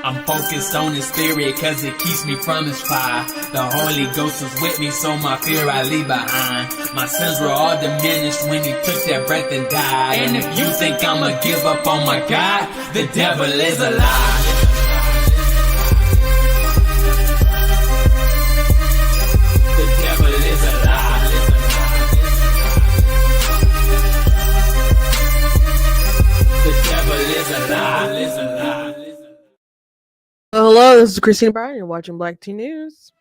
I'm focused on his spirit cause it keeps me from his fire. The Holy Ghost is with me, so my fear I leave behind. My sins were all diminished when he took that breath and died. And if you think I'ma give up on my God, the devil is a lie. The devil is a lie. The devil is a lie. Hello, this is Christina Bryan. You're watching Black Tea News.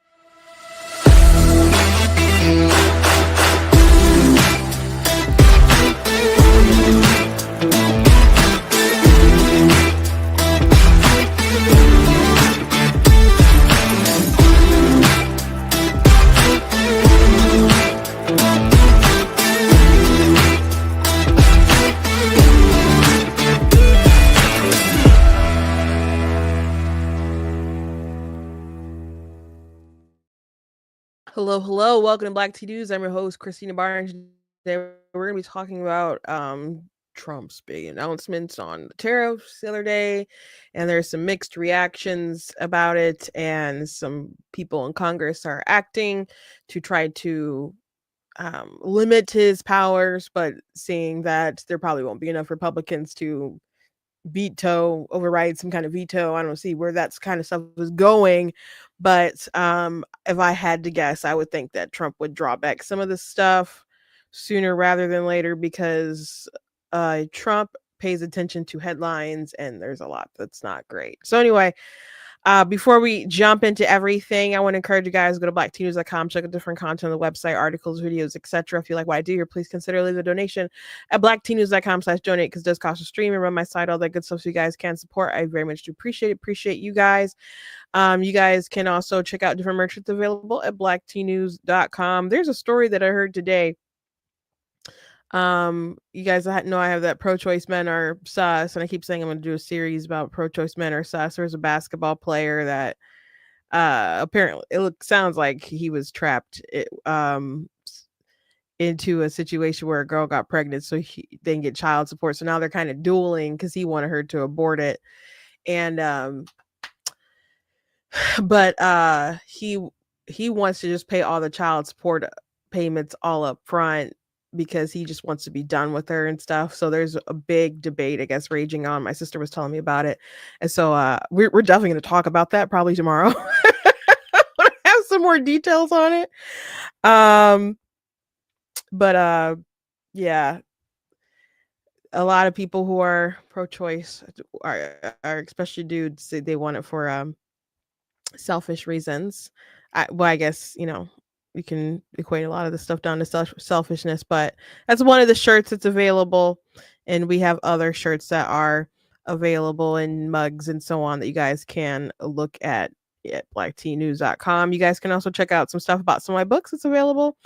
Hello. Welcome to Black Tea News. I'm your host, Christina Barnes. Today we're going to be talking about Trump's big announcements on the tariffs the other day. And there's some mixed reactions about it. And some people in Congress are acting to try to limit his powers, but seeing that there probably won't be enough Republicans to override some kind of veto. I don't see where that's kind of stuff is going. But if I had to guess, I would think that Trump would draw back some of this stuff sooner rather than later because Trump pays attention to headlines and there's a lot that's not great. So anyway, before we jump into everything, I want to encourage you guys to go to blacktnews.com, check out different content on the website, articles, videos, etc. If you like what I do here, please consider leaving a donation at blacktnews.com/donate because it does cost a stream and run my site, all that good stuff so you guys can support. I very much do appreciate you guys. You guys can also check out different merch that's available at blacktnews.com. There's a story that I heard today. You guys know I have that pro-choice men are sus, and I keep saying I'm going to do a series about pro-choice men are sus. There's a basketball player that apparently sounds like he was trapped into a situation where a girl got pregnant, so they didn't get child support. So now they're kind of dueling because he wanted her to abort it, and but he wants to just pay all the child support payments all up front because he just wants to be done with her and stuff. So there's a big debate, I guess, raging on. My sister was telling me about it. And so we're definitely going to talk about that probably tomorrow. I have some more details on it. But yeah, a lot of people who are pro-choice are especially dudes, say they want it for selfish reasons. I guess, you can equate a lot of the stuff down to selfishness, but that's one of the shirts that's available. And we have other shirts that are available and mugs and so on that you guys can look at blacktnews.com. You guys can also check out some stuff about some of my books that's available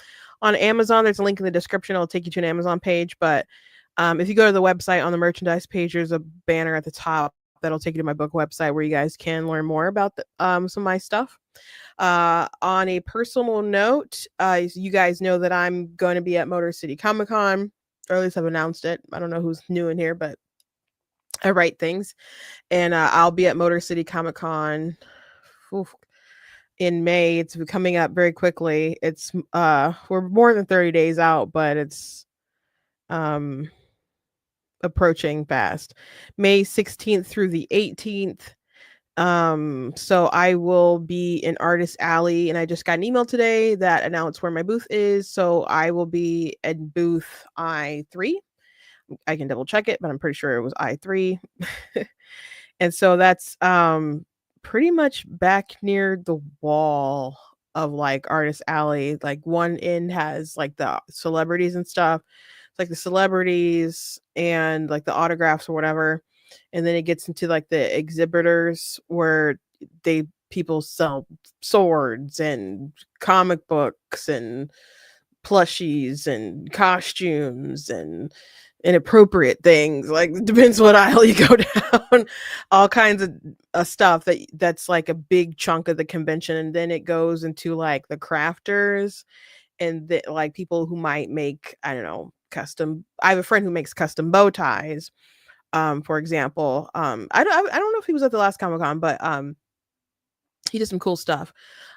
on Amazon. There's a link in the description. It'll take you to an Amazon page. But if you go to the website on the merchandise page, there's a banner at the top that'll take you to my book website where you guys can learn more about some of my stuff. On a personal note, you guys know that I'm going to be at Motor City Comic Con, or at least I've announced it. I don't know who's new in here, but I write things, and I'll be at Motor City Comic Con in May. It's coming up very quickly. It's we're more than 30 days out, but it's approaching fast. May 16th through the 18th. So I will be in Artist Alley, and I just got an email today that announced where my booth is. So I will be at booth I3. I can double check it, but I'm pretty sure it was I3. And so that's pretty much back near the wall of like Artist Alley. Like one end has like the celebrities and stuff. It's like the celebrities and like the autographs or whatever. And then it gets into like the exhibitors where people sell swords and comic books and plushies and costumes and inappropriate things. Like, it depends what aisle you go down. All kinds of stuff that's like a big chunk of the convention. And then it goes into like the crafters and like people who might make, I don't know, custom. I have a friend who makes custom bow ties. For example, I don't know if he was at the last Comic-Con, but he did some cool stuff.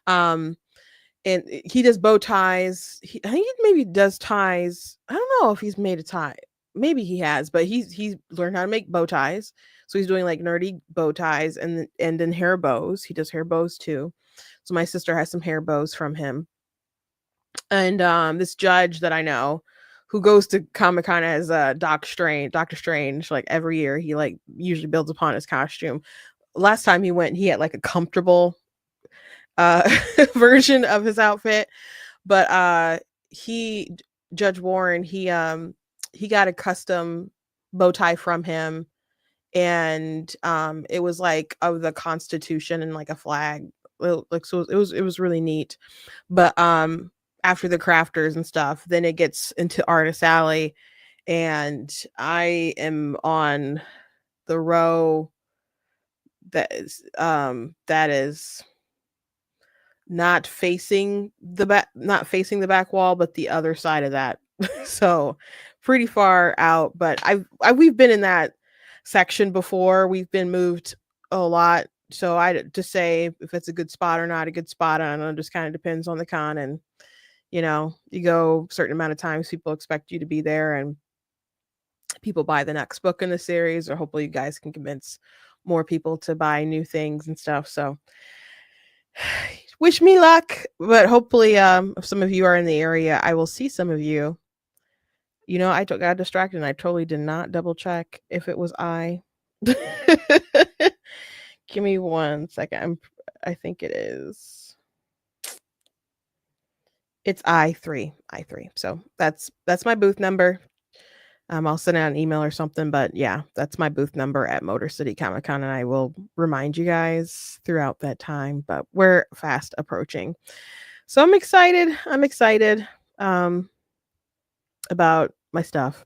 Um, and he does bow ties. I think he maybe does ties. I don't know if he's made a tie. Maybe he has, but he's learned how to make bow ties. So he's doing like nerdy bow ties and then hair bows. He does hair bows too. So my sister has some hair bows from him. And this judge that I know who goes to Comic-Con as Doctor Strange, like every year, he like usually builds upon his costume. Last time he went, he had like a comfortable version of his outfit, but he Judge Warren, he got a custom bow tie from him, and it was like of the Constitution and like a flag. Like, so it was really neat. But after the crafters and stuff, then it gets into Artist Alley, and I am on the row that is not facing the back wall, but the other side of that. So pretty far out, but we've been in that section before. We've been moved a lot. So I to say if it's a good spot or not a good spot, I don't know, just kind of depends on the con. And you go a certain amount of times, people expect you to be there, and people buy the next book in the series, or hopefully you guys can convince more people to buy new things and stuff. So wish me luck, but hopefully if some of you are in the area, I will see some of you. I got distracted and I totally did not double check if it was I. Give me 1 second. I think it is. It's I3. So that's my booth number. I'll send out an email or something, but yeah, that's my booth number at Motor City Comic Con, and I will remind you guys throughout that time, but we're fast approaching. So I'm excited. About my stuff.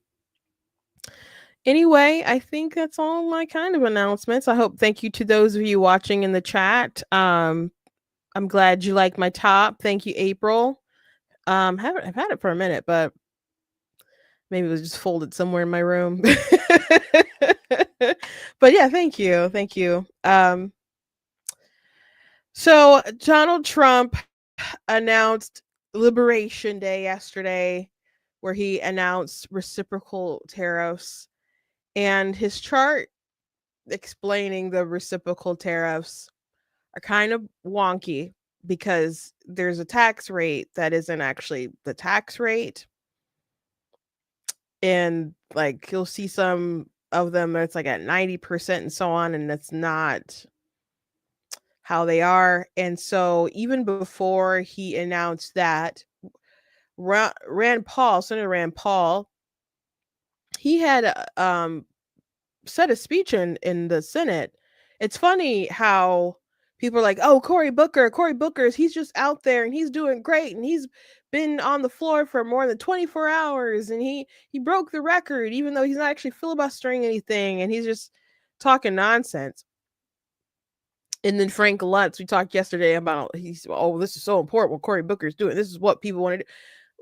Anyway, I think that's all my kind of announcements. Thank you to those of you watching in the chat. I'm glad you liked my top. Thank you, April. I've had it for a minute, but maybe it was just folded somewhere in my room. But yeah, thank you. So Donald Trump announced Liberation Day yesterday, where he announced reciprocal tariffs, and his chart explaining the reciprocal tariffs are kind of wonky because there's a tax rate that isn't actually the tax rate. And like you'll see some of them that's like at 90% and so on, and that's not how they are. And so even before he announced that, Senator Rand Paul, he had said a speech in the Senate. It's funny how people are like, oh, Cory Booker's, he's just out there and he's doing great, and he's been on the floor for more than 24 hours, and he broke the record, even though he's not actually filibustering anything, and he's just talking nonsense. And then Frank Luntz, we talked yesterday about, this is so important what Cory Booker's doing. This is what people want to do.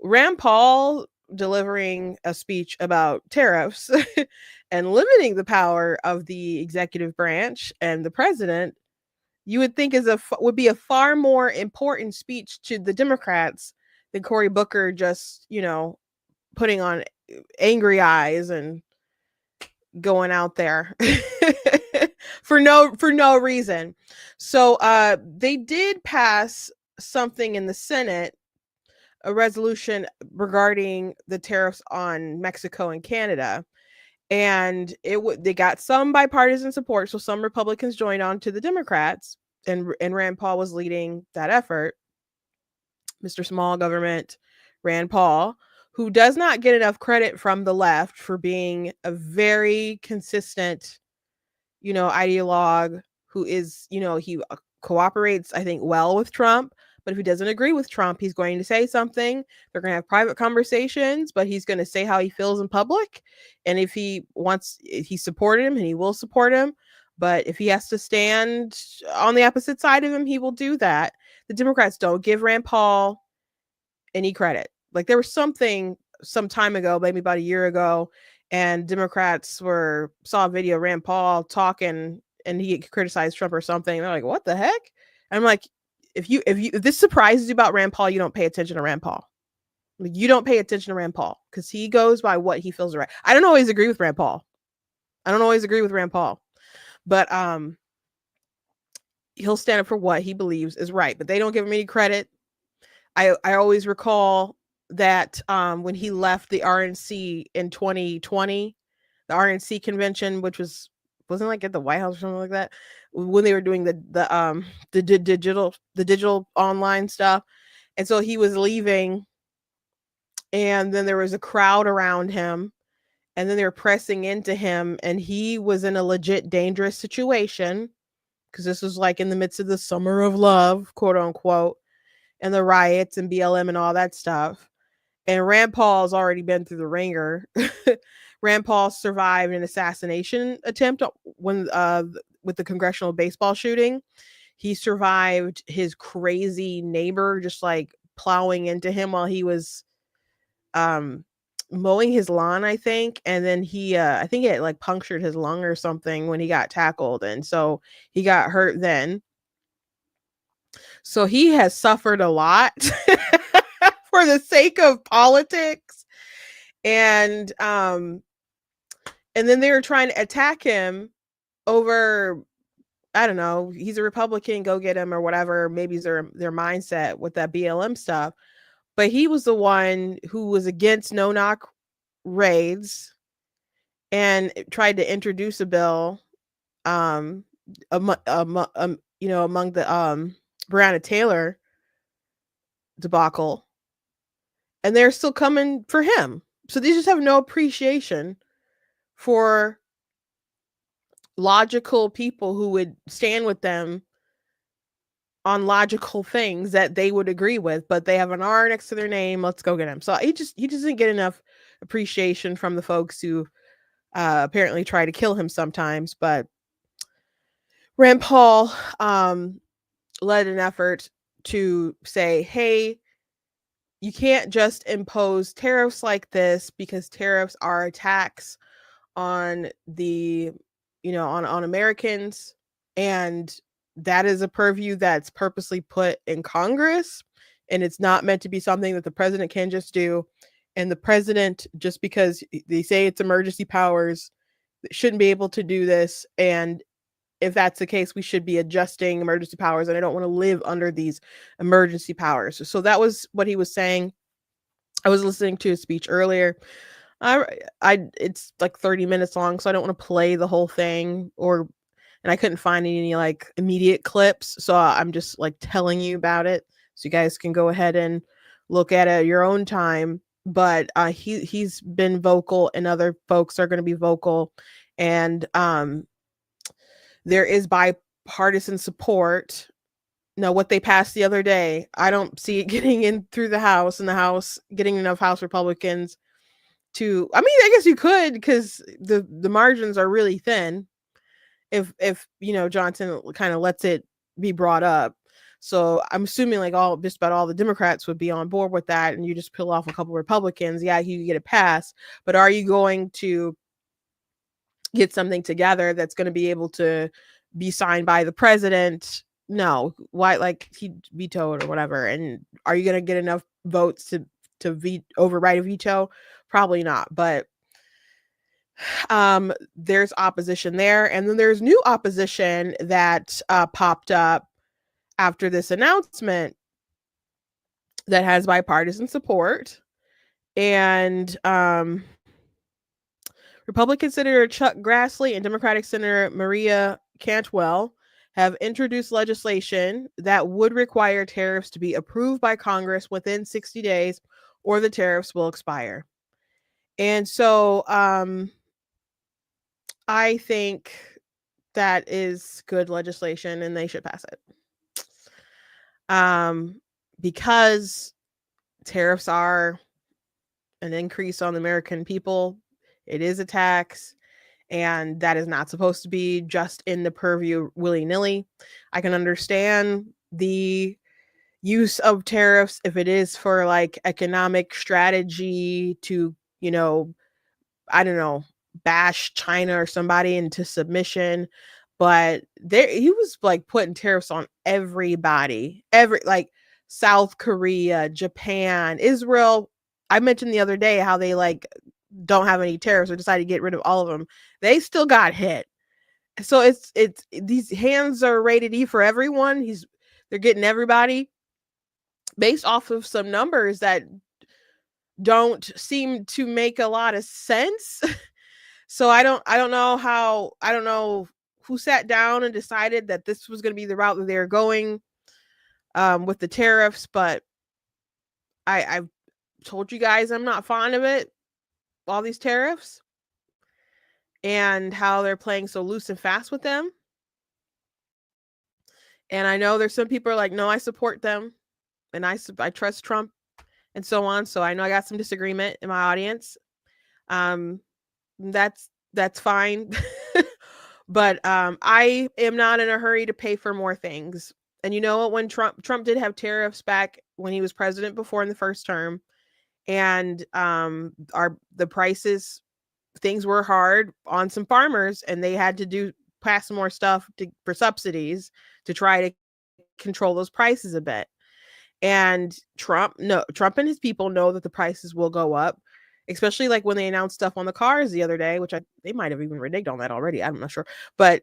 Rand Paul delivering a speech about tariffs and limiting the power of the executive branch and the president, you would think would be a far more important speech to the Democrats than Cory Booker just, putting on angry eyes and going out there for no reason. So they did pass something in the Senate, a resolution regarding the tariffs on Mexico and Canada, and they got some bipartisan support. So some Republicans joined on to the Democrats, and Rand Paul was leading that effort. Mr. Small Government Rand Paul, who does not get enough credit from the left for being a very consistent, ideologue who is, he cooperates, I think, well with Trump. But if he doesn't agree with Trump, he's going to say something. They're going to have private conversations, but he's going to say how he feels in public. And if he supported him, and he will support him. But if he has to stand on the opposite side of him, he will do that. The Democrats don't give Rand Paul any credit. Like there was something some time ago, maybe about a year ago, and Democrats saw a video of Rand Paul talking, and he criticized Trump or something. They're like, "What the heck?" And I'm like, if this surprises you about Rand Paul, you don't pay attention to Rand Paul. Like, you don't pay attention to Rand Paul because he goes by what he feels right. I don't always agree with Rand Paul. But he'll stand up for what he believes is right. But they don't give him any credit. I always recall that when he left the RNC in 2020, the RNC convention, which wasn't like at the White House or something like that, when they were doing the digital online stuff, and so he was leaving, and then there was a crowd around him, and then they were pressing into him, and he was in a legit dangerous situation because this was like in the midst of the summer of love, quote unquote, and the riots and BLM and all that stuff. And Rand Paul's already been through the ringer. Rand Paul survived an assassination attempt when with the congressional baseball shooting. He survived his crazy neighbor just like plowing into him while he was mowing his lawn, I think. And then I think it like punctured his lung or something when he got tackled. And so he got hurt then. So he has suffered a lot for the sake of politics. And then they were trying to attack him over, I don't know, he's a Republican, go get him or whatever. Maybe it's their mindset with that BLM stuff. But he was the one who was against no-knock raids and tried to introduce a bill among the Breonna Taylor debacle. And they're still coming for him. So they just have no appreciation for logical people who would stand with them on logical things that they would agree with, but they have an R next to their name. Let's go get him. So he doesn't get enough appreciation from the folks who apparently try to kill him sometimes. But Rand Paul led an effort to say, hey, you can't just impose tariffs like this because tariffs are attacks on the, on Americans. And that is a purview that's purposely put in Congress. And it's not meant to be something that the president can just do. And the president, just because they say it's emergency powers, shouldn't be able to do this. And if that's the case, we should be adjusting emergency powers. And I don't want to live under these emergency powers. So that was what he was saying. I was listening to his speech earlier. It's like 30 minutes long, so I don't want to play the whole thing, and I couldn't find any like immediate clips. So I'm just like telling you about it so you guys can go ahead and look at it at your own time. But he's been vocal, and other folks are going to be vocal. And there is bipartisan support. Now, what they passed the other day, I don't see it getting in through the House, and the House getting enough House Republicans to, I mean, I guess you could, because the margins are really thin if Johnson kind of lets it be brought up. So I'm assuming like just about all the Democrats would be on board with that, and you just peel off a couple of Republicans. Yeah, you get a pass, but are you going to get something together that's going to be able to be signed by the president? No. Why? Like, he vetoed or whatever. And are you going to get enough votes to override a veto? Probably not. But there's opposition there, and then there's new opposition that popped up after this announcement that has bipartisan support. And Republican Senator Chuck Grassley and Democratic Senator Maria Cantwell have introduced legislation that would require tariffs to be approved by Congress within 60 days, or the tariffs will expire. And so I think that is good legislation, and they should pass it. Because tariffs are an increase on the American people. It is a tax, and that is not supposed to be just in the purview willy-nilly. I can understand the use of tariffs if it is for like economic strategy to, I don't know, bash China or somebody into submission, but there he was like putting tariffs on everybody, every like South Korea, Japan, Israel. I mentioned the other day how they like don't have any tariffs or decided to get rid of all of them. They still got hit. So it's these hands are rated E for everyone. They're getting everybody based off of some numbers that don't seem to make a lot of sense. So I don't know who sat down and decided that this was going to be the route that they're going with the tariffs, but I've told you guys I'm not fond of it, all these tariffs, and how they're playing so loose and fast with them. And I know there's some people are like, no, I support them, and I trust Trump, and so on. So I know I got some disagreement in my audience. Um, that's fine. But I am not in a hurry to pay for more things. And you know what? When Trump did have tariffs back when he was president before in the first term, and the prices, things were hard on some farmers, and they had to pass some more stuff for subsidies to try to control those prices a bit. And Trump and his people know that the prices will go up, especially like when they announced stuff on the cars the other day, which they might have even reneged on that already. I'm not sure, but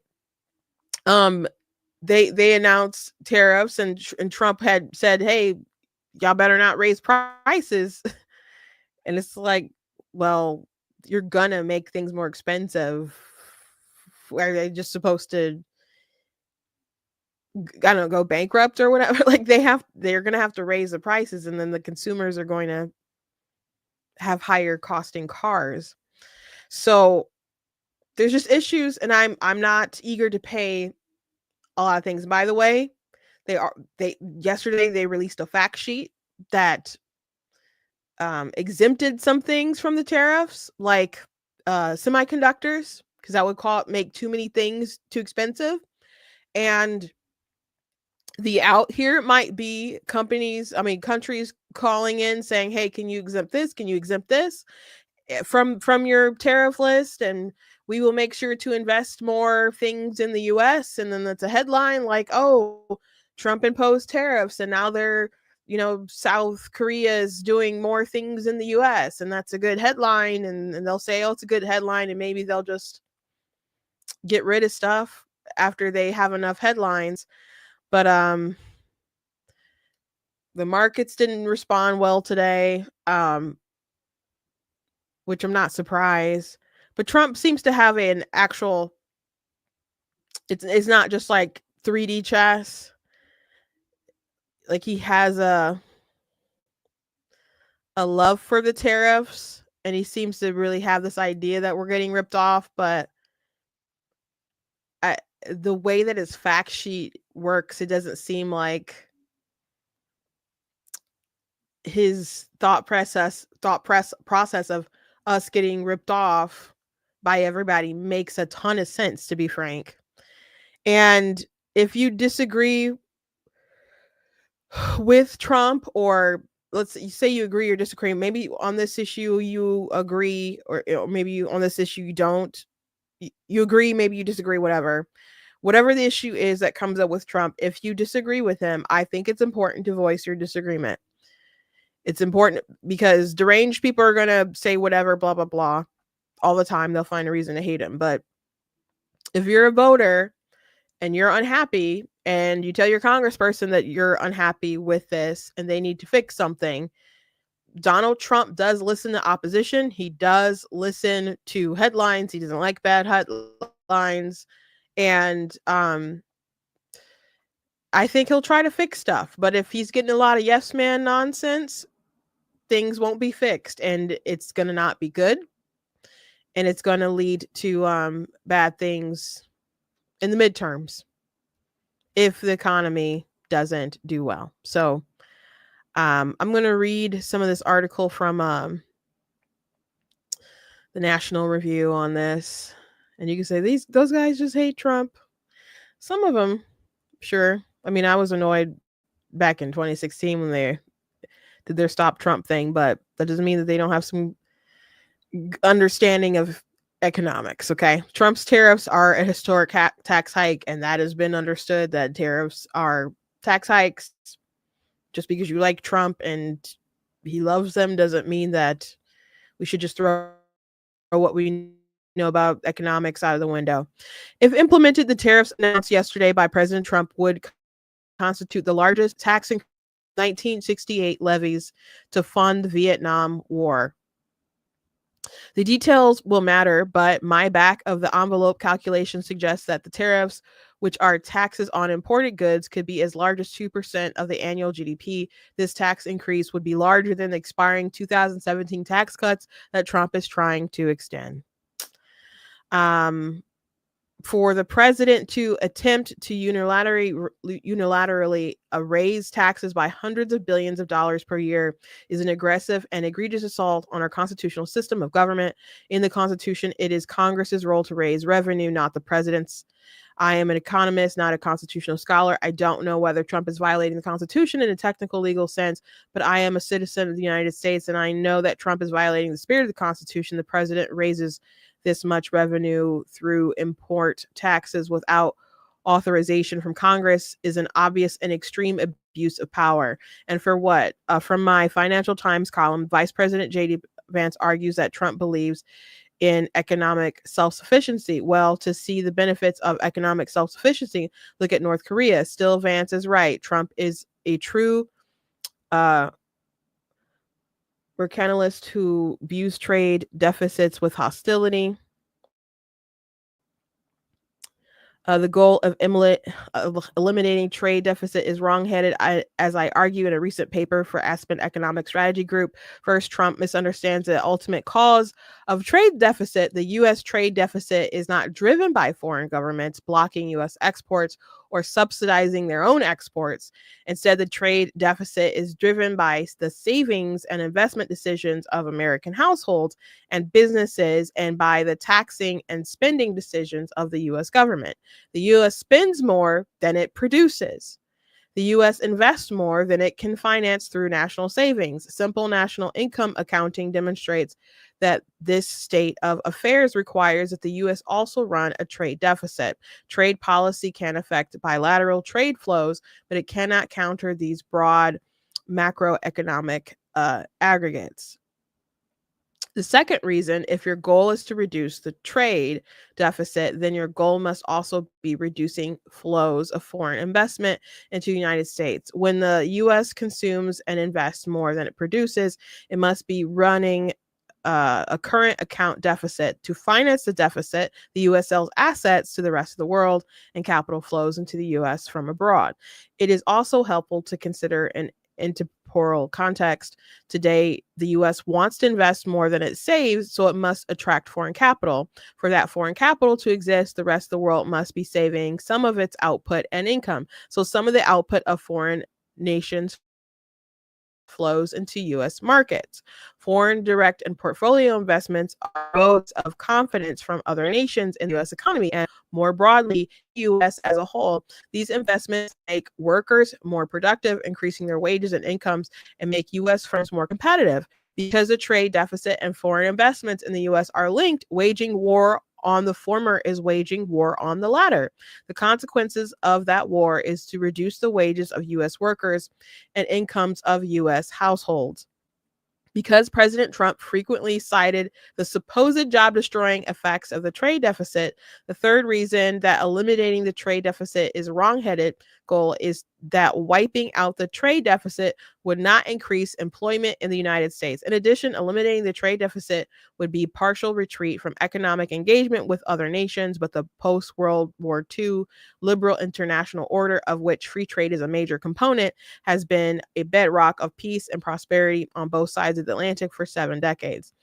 they announced tariffs, and Trump had said, "Hey, y'all better not raise prices." And it's like, well, you're gonna make things more expensive. Are they just supposed to, I don't know, go bankrupt or whatever? Like they're gonna have to raise the prices, and then the consumers are going to have higher costing cars. So there's just issues, and I'm not eager to pay a lot of things. By the way, they yesterday they released a fact sheet that exempted some things from the tariffs, like semiconductors, because that would make too many things too expensive. And the out here might be countries calling in saying, hey, can you exempt this? Can you exempt this from your tariff list? And we will make sure to invest more things in the US. And then that's a headline like, oh, Trump imposed tariffs, and now they're, South Korea is doing more things in the US, and that's a good headline. And they'll say, oh, it's a good headline, and maybe they'll just get rid of stuff after they have enough headlines. But the markets didn't respond well today, which I'm not surprised. But Trump seems to have an actual, it's not just like 3D chess. Like he has a love for the tariffs, and he seems to really have this idea that we're getting ripped off. But the way that his fact sheet works, it doesn't seem like his thought process of us getting ripped off by everybody makes a ton of sense, to be frank. And if you disagree with Trump, or let's say you agree or disagree, maybe on this issue you agree, or maybe on this issue you don't, you agree, maybe you disagree, whatever the issue is that comes up with Trump, if you disagree with him, I think it's important to voice your disagreement. It's important because deranged people are going to say whatever, blah, blah, blah, all the time. They'll find a reason to hate him. But if you're a voter and you're unhappy, and you tell your congressperson that you're unhappy with this and they need to fix something, Donald Trump does listen to opposition. He does listen to headlines. He doesn't like bad headlines. And I think he'll try to fix stuff. But if he's getting a lot of yes man nonsense, things won't be fixed, and it's going to not be good, and it's going to lead to bad things in the midterms if the economy doesn't do well. So I'm going to read some of this article from the National Review on this, and you can say those guys just hate Trump. Some of them, sure. I mean, I was annoyed back in 2016 when they did their Stop Trump thing, but that doesn't mean that they don't have some understanding of economics. Okay, Trump's tariffs are a historic tax hike, and that has been understood that tariffs are tax hikes. Just because you like Trump and he loves them doesn't mean that we should just throw what we know about economics out of the window. If implemented, the tariffs announced yesterday by President Trump would constitute the largest tax increase 1968 levies to fund the Vietnam War. The details will matter, but my back of the envelope calculation suggests that the tariffs, which are taxes on imported goods, could be as large as 2% of the annual GDP. This tax increase would be larger than the expiring 2017 tax cuts that Trump is trying to extend. For the president to attempt to unilaterally raise taxes by hundreds of billions of dollars per year is an aggressive and egregious assault on our constitutional system of government. In the Constitution, it is Congress's role to raise revenue, not the president's. I am an economist, not a constitutional scholar. I don't know whether Trump is violating the Constitution in a technical legal sense, but I am a citizen of the United States, and I know that Trump is violating the spirit of the Constitution. The president raises this much revenue through import taxes without authorization from Congress is an obvious and extreme abuse of power. And for what? From my Financial Times column, Vice President J.D. Vance argues that Trump believes in economic self-sufficiency. Well, to see the benefits of economic self-sufficiency, look at North Korea. Still, Vance is right. Trump is a true mercantilist who views trade deficits with hostility. The goal of eliminating trade deficit is wrongheaded, as I argue in a recent paper for Aspen Economic Strategy Group. First, Trump misunderstands the ultimate cause of trade deficit. The U.S. trade deficit is not driven by foreign governments blocking U.S. exports or subsidizing their own exports. Instead, the trade deficit is driven by the savings and investment decisions of American households and businesses and by the taxing and spending decisions of the U.S. government. The U.S. spends more than it produces. The U.S. invests more than it can finance through national savings. Simple national income accounting demonstrates that this state of affairs requires that the U.S. also run a trade deficit. Trade policy can affect bilateral trade flows, but it cannot counter these broad macroeconomic aggregates. The second reason, if your goal is to reduce the trade deficit, then your goal must also be reducing flows of foreign investment into the United States. When the U.S. consumes and invests more than it produces, it must be running a current account deficit. To finance the deficit, the U.S. sells assets to the rest of the world and capital flows into the U.S. from abroad. It is also helpful to consider an temporal context. Today, the U.S. wants to invest more than it saves, so it must attract foreign capital. For that foreign capital to exist, the rest of the world must be saving some of its output and income. So some of the output of foreign nations flows into U.S. markets. Foreign direct and portfolio investments are votes of confidence from other nations in the U.S. economy and more broadly, U.S. as a whole. These investments make workers more productive, increasing their wages and incomes, and make U.S. firms more competitive. Because the trade deficit and foreign investments in the U.S. are linked, waging war on the former is waging war on the latter. The consequences of that war is to reduce the wages of U.S. workers and incomes of U.S. households. Because President Trump frequently cited the supposed job-destroying effects of the trade deficit, the third reason that eliminating the trade deficit is a wrong-headed goal is that wiping out the trade deficit would not increase employment in the United States. In addition, eliminating the trade deficit would be partial retreat from economic engagement with other nations, but the post-World War II liberal international order, of which free trade is a major component, has been a bedrock of peace and prosperity on both sides of the Atlantic for 7 decades.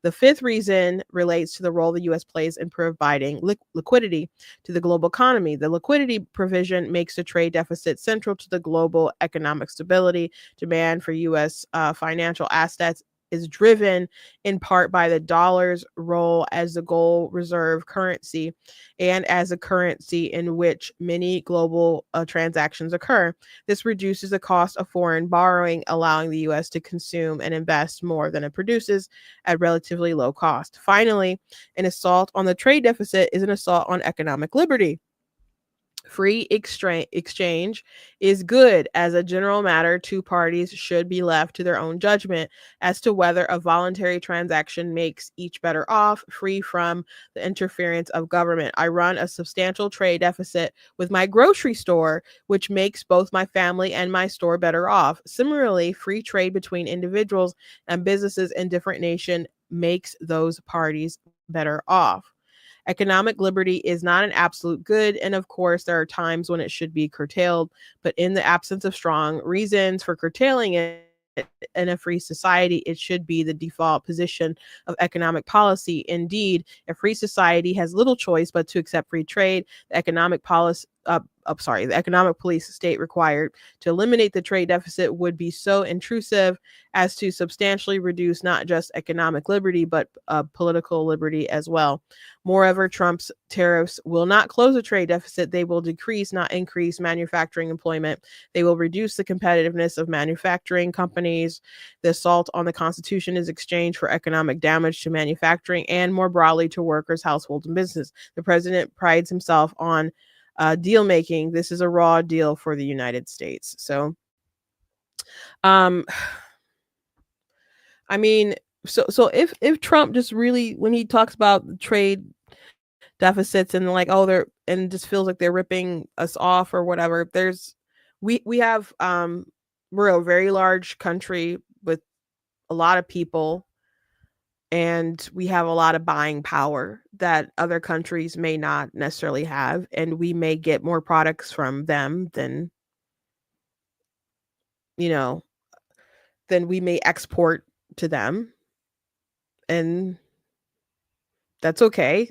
The fifth reason relates to the role the U.S. plays in providing liquidity to the global economy. The liquidity provision makes the trade deficit central to the global economic stability. Demand for U.S. Financial assets is driven in part by the dollar's role as the gold reserve currency and as a currency in which many global transactions occur. This reduces the cost of foreign borrowing, allowing the US to consume and invest more than it produces at relatively low cost. Finally, an assault on the trade deficit is an assault on economic liberty. Free exchange is good. As a general matter, two parties should be left to their own judgment as to whether a voluntary transaction makes each better off, free from the interference of government. I run a substantial trade deficit with my grocery store, which makes both my family and my store better off. Similarly, free trade between individuals and businesses in different nations makes those parties better off. Economic liberty is not an absolute good, and of course, there are times when it should be curtailed, but in the absence of strong reasons for curtailing it, in a free society, it should be the default position of economic policy. Indeed, a free society has little choice but to accept free trade. The economic policy, the economic police state required to eliminate the trade deficit would be so intrusive as to substantially reduce not just economic liberty but political liberty as well. Moreover, Trump's tariffs will not close a trade deficit. They will decrease, not increase, manufacturing employment. They will reduce the competitiveness of manufacturing companies. The assault on the Constitution is exchanged for economic damage to manufacturing and more broadly to workers, households, and business. The president prides himself on deal making. This is a raw deal for the United States. So, I mean, so if Trump just really, when he talks about the trade deficits and like, oh, they're, and just feels like they're ripping us off or whatever, there's, we have, we're a very large country with a lot of people, and we have a lot of buying power that other countries may not necessarily have, and we may get more products from them than, you know, than we may export to them, and that's okay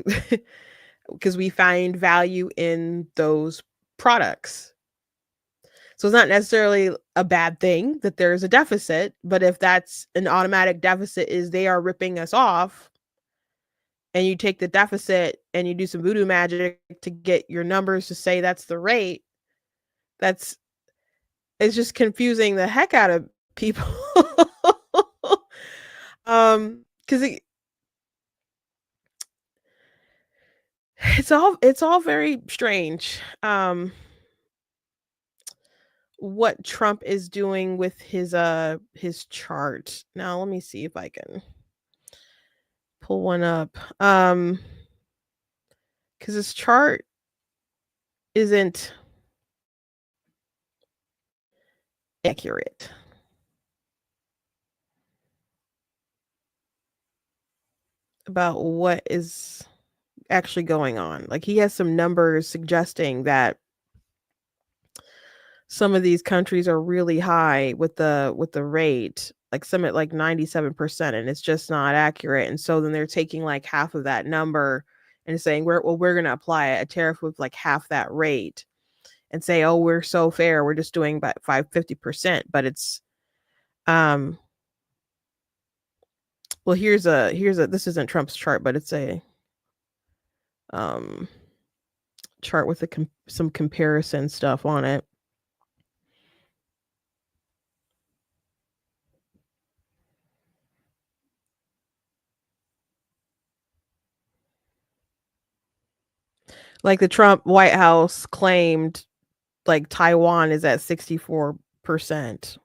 because we find value in those products. So it's not necessarily a bad thing that there's a deficit, but if that's an automatic deficit, is they are ripping us off, and you take the deficit and you do some voodoo magic to get your numbers to say that's the rate, that's, it's just confusing the heck out of people. Because it's all very strange. What Trump is doing with his chart. Now let me see if I can pull one up. Because his chart isn't accurate. About what is actually going on. Like, he has some numbers suggesting that some of these countries are really high with the rate, like some at like 97%, and it's just not accurate. And so then they're taking like half of that number and saying we're going to apply a tariff with like half that rate and say, oh, we're so fair, we're just doing about 50%. But it's well, here's a this isn't Trump's chart, but it's a chart with some comparison stuff on it. Like, the Trump White House claimed like Taiwan is at 64%,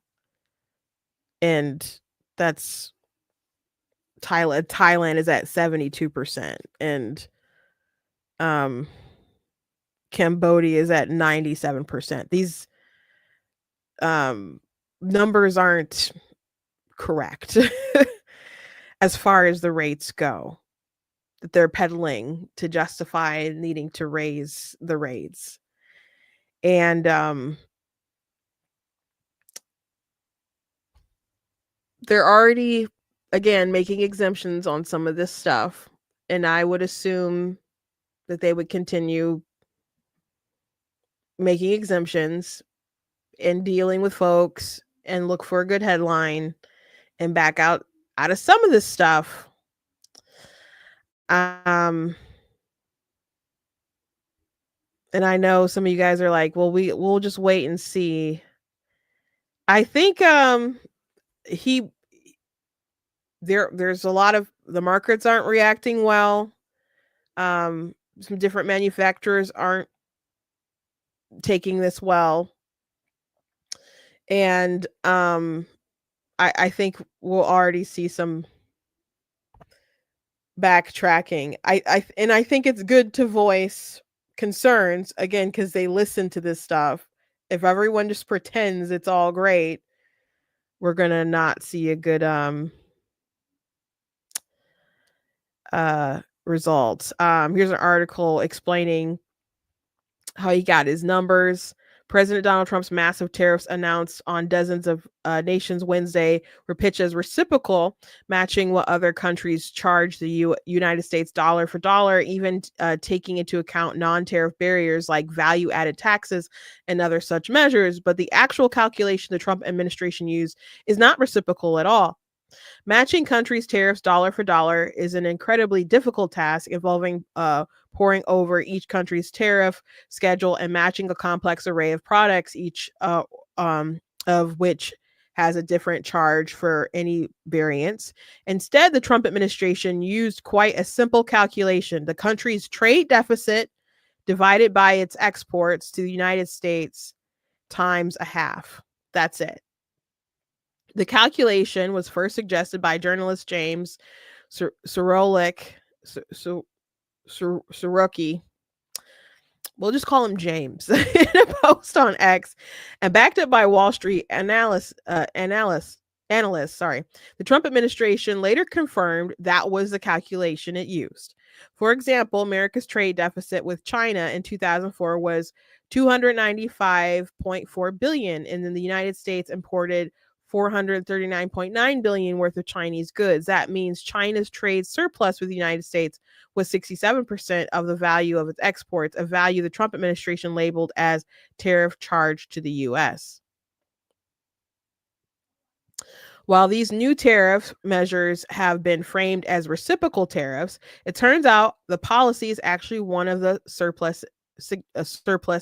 and that's Thailand is at 72%, and Cambodia is at 97%. These numbers aren't correct as far as the rates go, that they're peddling to justify needing to raise the rates. And they're already, again, making exemptions on some of this stuff, and I would assume that they would continue making exemptions and dealing with folks and look for a good headline and back out out of some of this stuff, um, and I know some of you guys are like, well, we'll just wait and see. I think he there's a lot of the markets aren't reacting well. Some different manufacturers aren't taking this well. And I think we'll already see some backtracking. I think it's good to voice concerns again because they listen to this stuff. If everyone just pretends it's all great, we're gonna not see a good results. Here's an article explaining how he got his numbers. President Donald Trump's massive tariffs announced on dozens of nations Wednesday were pitched as reciprocal, matching what other countries charge the United States dollar for dollar, even taking into account non-tariff barriers like value-added taxes and other such measures. But the actual calculation the Trump administration used is not reciprocal at all. Matching countries' tariffs dollar for dollar is an incredibly difficult task involving poring over each country's tariff schedule and matching a complex array of products, each of which has a different charge for any variance. Instead, the Trump administration used quite a simple calculation: the country's trade deficit divided by its exports to the United States times a half. That's it. The calculation was first suggested by journalist James Sorolik, Soroki. We'll just call him James in a post on X, and backed up by Wall Street analysts. Sorry, the Trump administration later confirmed that was the calculation it used. For example, America's trade deficit with China in 2004 was $295.4 billion, and then the United States imported $439.9 billion worth of Chinese goods. That means China's trade surplus with the United States was 67% of the value of its exports, a value the Trump administration labeled as tariff charge to the US. While these new tariff measures have been framed as reciprocal tariffs, it turns out the policy is actually one of the surplus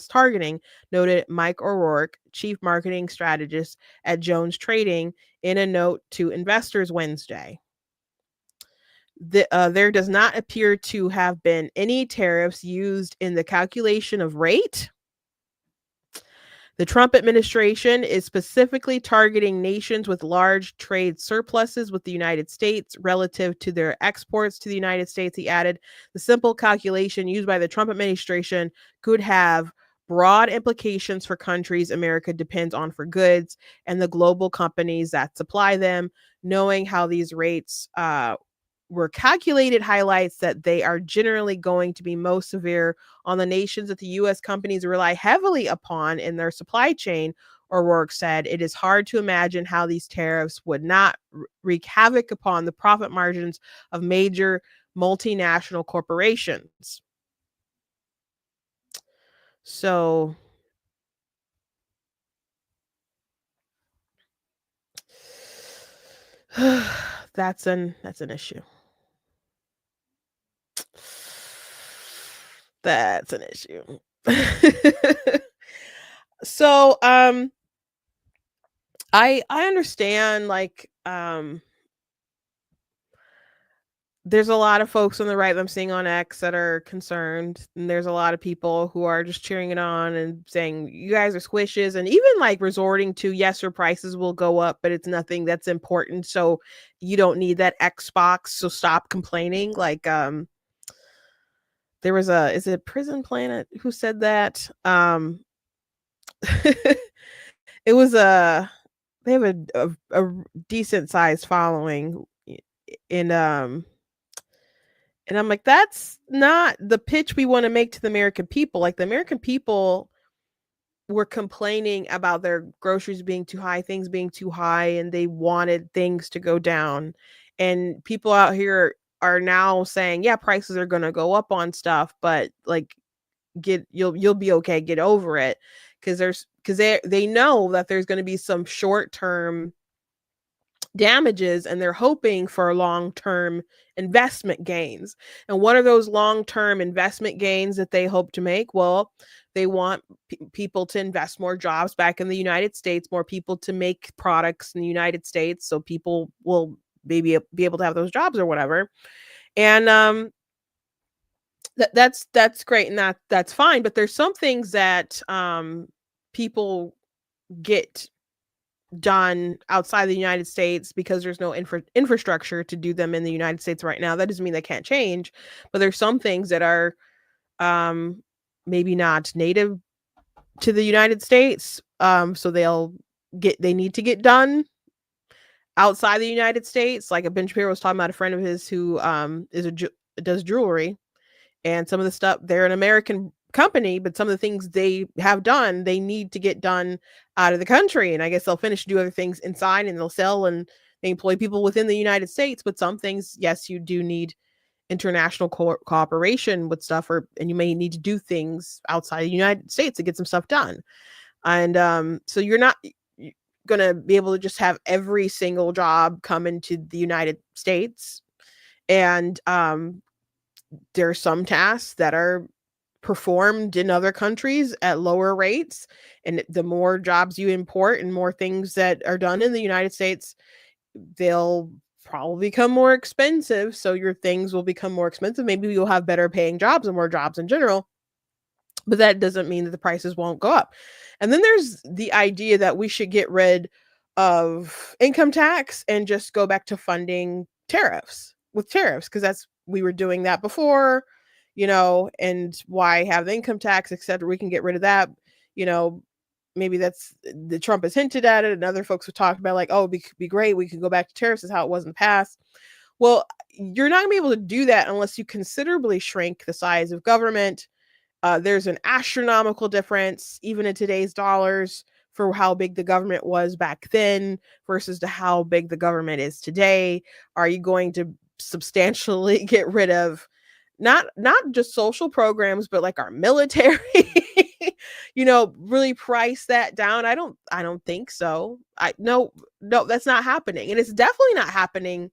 targeting, noted Mike O'Rourke, chief marketing strategist at Jones Trading, in a note to investors Wednesday. There does not appear to have been any tariffs used in the calculation of rate. The Trump administration is specifically targeting nations with large trade surpluses with the United States relative to their exports to the United States. He added, the simple calculation used by the Trump administration could have broad implications for countries America depends on for goods and the global companies that supply them. Knowing how these rates were calculated highlights that they are generally going to be most severe on the nations that the U.S. companies rely heavily upon in their supply chain, O'Rourke said. It is hard to imagine how these tariffs would not wreak havoc upon the profit margins of major multinational corporations. So that's an issue. That's an issue. So I understand, like, there's a lot of folks on the right that I'm seeing on X that are concerned, and there's a lot of people who are just cheering it on and saying you guys are squishes, and even like resorting to, yes, your prices will go up, but it's nothing that's important, so you don't need that Xbox, so stop complaining. Like there was is it Prison Planet who said that? It was they have a decent sized following in and I'm like, that's not the pitch we want to make to the American people. Like, the American people were complaining about their groceries being too high, things being too high, and they wanted things to go down. And people out here are now saying, yeah, prices are going to go up on stuff, but like, you'll be okay, get over it, because they know that there's going to be some short-term damages, and they're hoping for long-term investment gains. And what are those long-term investment gains that they hope to make? Well, they want people to invest more jobs back in the United States, more people to make products in the United States, so people will maybe be able to have those jobs or whatever. And that's great, and that's fine. But there's some things that people get done outside the United States because there's no infrastructure to do them in the United States right now. That doesn't mean they can't change, but there's some things that are um, maybe not native to the United States. So they need to get done outside the United States. Like Ben Shapiro was talking about a friend of his who does jewelry, and some of the stuff, they're an American company, but some of the things they have done, they need to get done out of the country. And I guess they'll finish do other things inside, and they'll sell and they employ people within the United States. But some things, yes, you do need international cooperation with stuff, and you may need to do things outside the United States to get some stuff done. And so you're not going to be able to just have every single job come into the United States. And there are some tasks that are performed in other countries at lower rates. And the more jobs you import and more things that are done in the United States, they'll probably become more expensive. So your things will become more expensive. Maybe you'll have better paying jobs and more jobs in general. But that doesn't mean that the prices won't go up. And then there's the idea that we should get rid of income tax and just go back to funding tariffs, because we were doing that before, and why have the income tax, etc. We can get rid of that. Maybe that's the Trump has hinted at it, and other folks have talked about, like, oh, it'd be great, we could go back to tariffs, is how it was in the past. Well, you're not gonna be able to do that unless you considerably shrink the size of government. There's an astronomical difference, even in today's dollars, for how big the government was back then versus to how big the government is today. Are you going to substantially get rid of not just social programs, but like our military? Really price that down? I don't think so. No, that's not happening, and it's definitely not happening.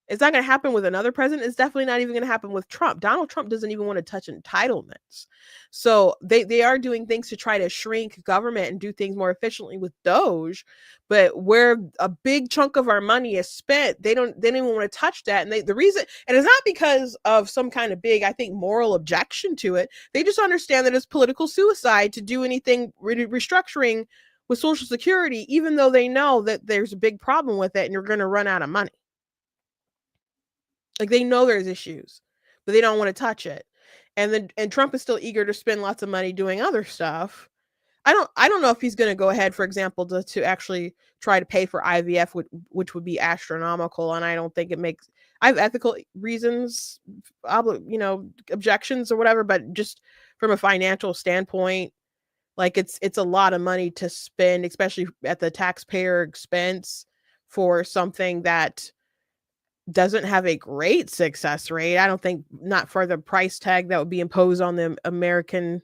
It's not going to happen with another president. It's definitely not even going to happen with Trump. Donald Trump doesn't even want to touch entitlements. So they are doing things to try to shrink government and do things more efficiently with Doge. But where a big chunk of our money is spent, they don't even want to touch that. And the reason, and it's not because of some kind of big, I think, moral objection to it. They just understand that it's political suicide to do anything restructuring with Social Security, even though they know that there's a big problem with it and you're going to run out of money. Like, they know there's issues, but they don't want to touch it. And Trump is still eager to spend lots of money doing other stuff. I don't know if he's going to go ahead, for example, to actually try to pay for IVF, which would be astronomical. And I don't think I have ethical reasons, objections or whatever, but just from a financial standpoint, like it's a lot of money to spend, especially at the taxpayer expense, for something that doesn't have a great success rate. I don't think, not for the price tag that would be imposed on the American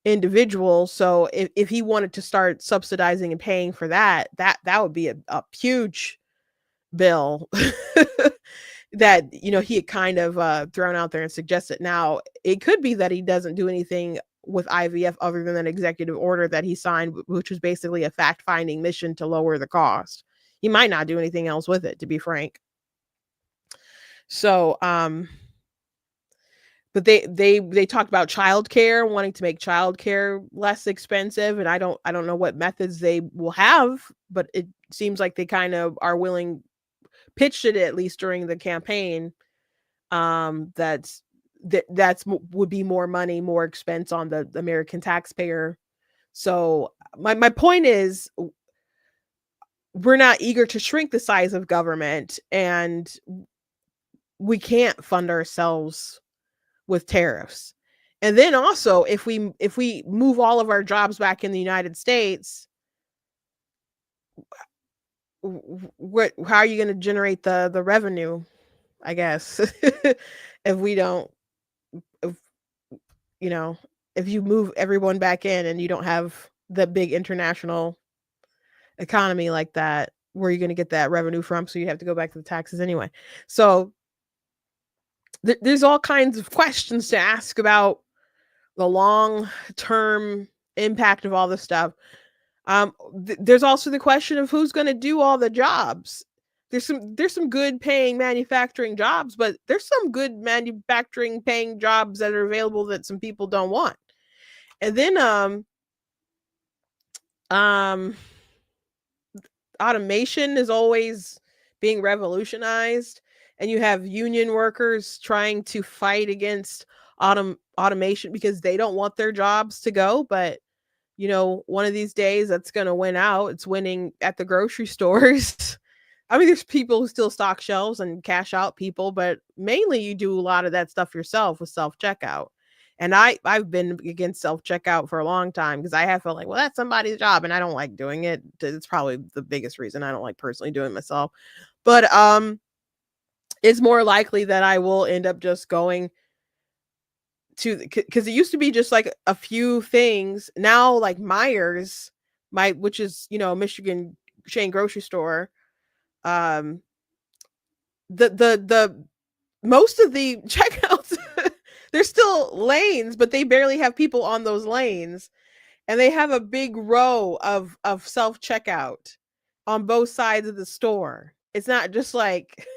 individual. So if he wanted to start subsidizing and paying for that would be a huge bill that he had kind of thrown out there and suggested. Now, it could be that he doesn't do anything with IVF other than an executive order that he signed, which was basically a fact-finding mission to lower the cost. He might not do anything else with it, to be frank. So, but they talked about childcare, wanting to make childcare less expensive, and I don't know what methods they will have, but it seems like they kind of are willing, pitched it at least during the campaign. That's would be more money, more expense on the American taxpayer. So my point is, we're not eager to shrink the size of government, and we can't fund ourselves with tariffs. And then also, if we move all of our jobs back in the United States, how are you going to generate the revenue, I guess? If we don't, if, if you move everyone back in and you don't have the big international economy like that, where you're going to get that revenue from. So you have to go back to the taxes anyway. So there's all kinds of questions to ask about the long term impact of all this stuff. There's also the question of who's going to do all the jobs. There's some good paying manufacturing jobs, but there's some good manufacturing paying jobs that are available that some people don't want. And then um automation is always being revolutionized, and you have union workers trying to fight against automation because they don't want their jobs to go. But one of these days that's going to win out. It's winning at the grocery stores. I mean, there's people who still stock shelves and cash out people, but mainly you do a lot of that stuff yourself with self checkout. And I've been against self checkout for a long time because I have felt like, well, that's somebody's job, and I don't like doing it. It's probably the biggest reason I don't like personally doing it myself. But it's more likely that I will end up just going to, because it used to be just like a few things. Now, like Myers, which is Michigan chain grocery store, um the most of the checkouts, there's still lanes, but they barely have people on those lanes, and they have a big row of self checkout on both sides of the store. It's not just like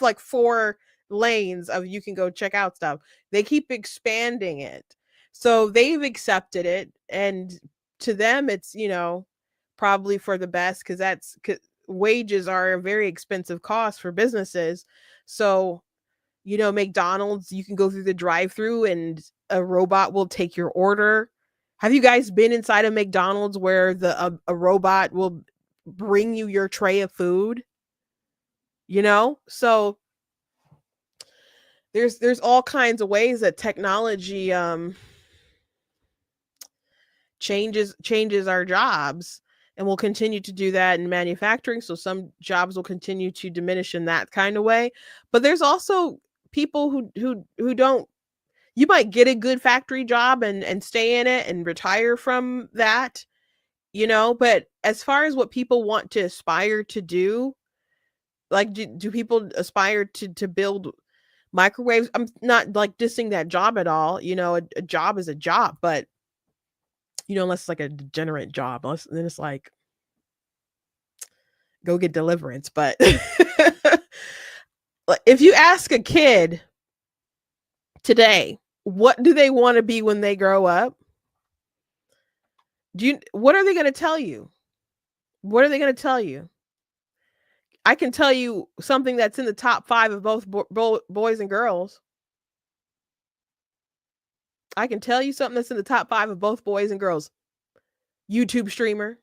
like 4 lanes of you can go check out stuff. They keep expanding it. So they've accepted it, and to them it's, probably for the best, cuz wages are a very expensive cost for businesses. So, McDonald's, you can go through the drive-through and a robot will take your order. Have you guys been inside of McDonald's where a robot will bring you your tray of food? So there's all kinds of ways that technology changes our jobs, and will continue to do that in manufacturing. So some jobs will continue to diminish in that kind of way. But there's also people who don't. You might get a good factory job and stay in it and retire from that, but as far as what people want to aspire to do, like do people aspire to build microwaves? I'm not like dissing that job at all. A job is a job, but unless it's like a degenerate job, then it's like go get deliverance. But if you ask a kid today, what do they want to be when they grow up? What are they going to tell you? What are they going to tell you? I can tell you something that's in the top 5 of both boys and girls. I can tell you something that's in the top 5 of both boys and girls. YouTube streamer.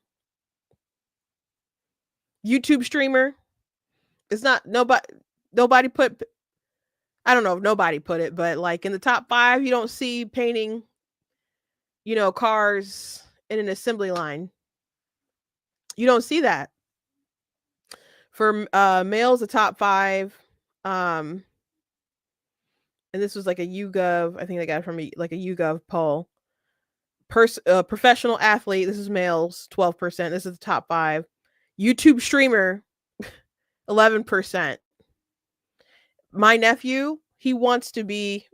YouTube streamer. It's not nobody put, I don't know if nobody put it, but like in the top 5, you don't see painting, cars in an assembly line. You don't see that. For males, the top 5, and this was like a YouGov, I think they got it from like a YouGov poll. Professional athlete, this is males, 12%. This is the top 5. YouTube streamer, 11%. My nephew, he wants to be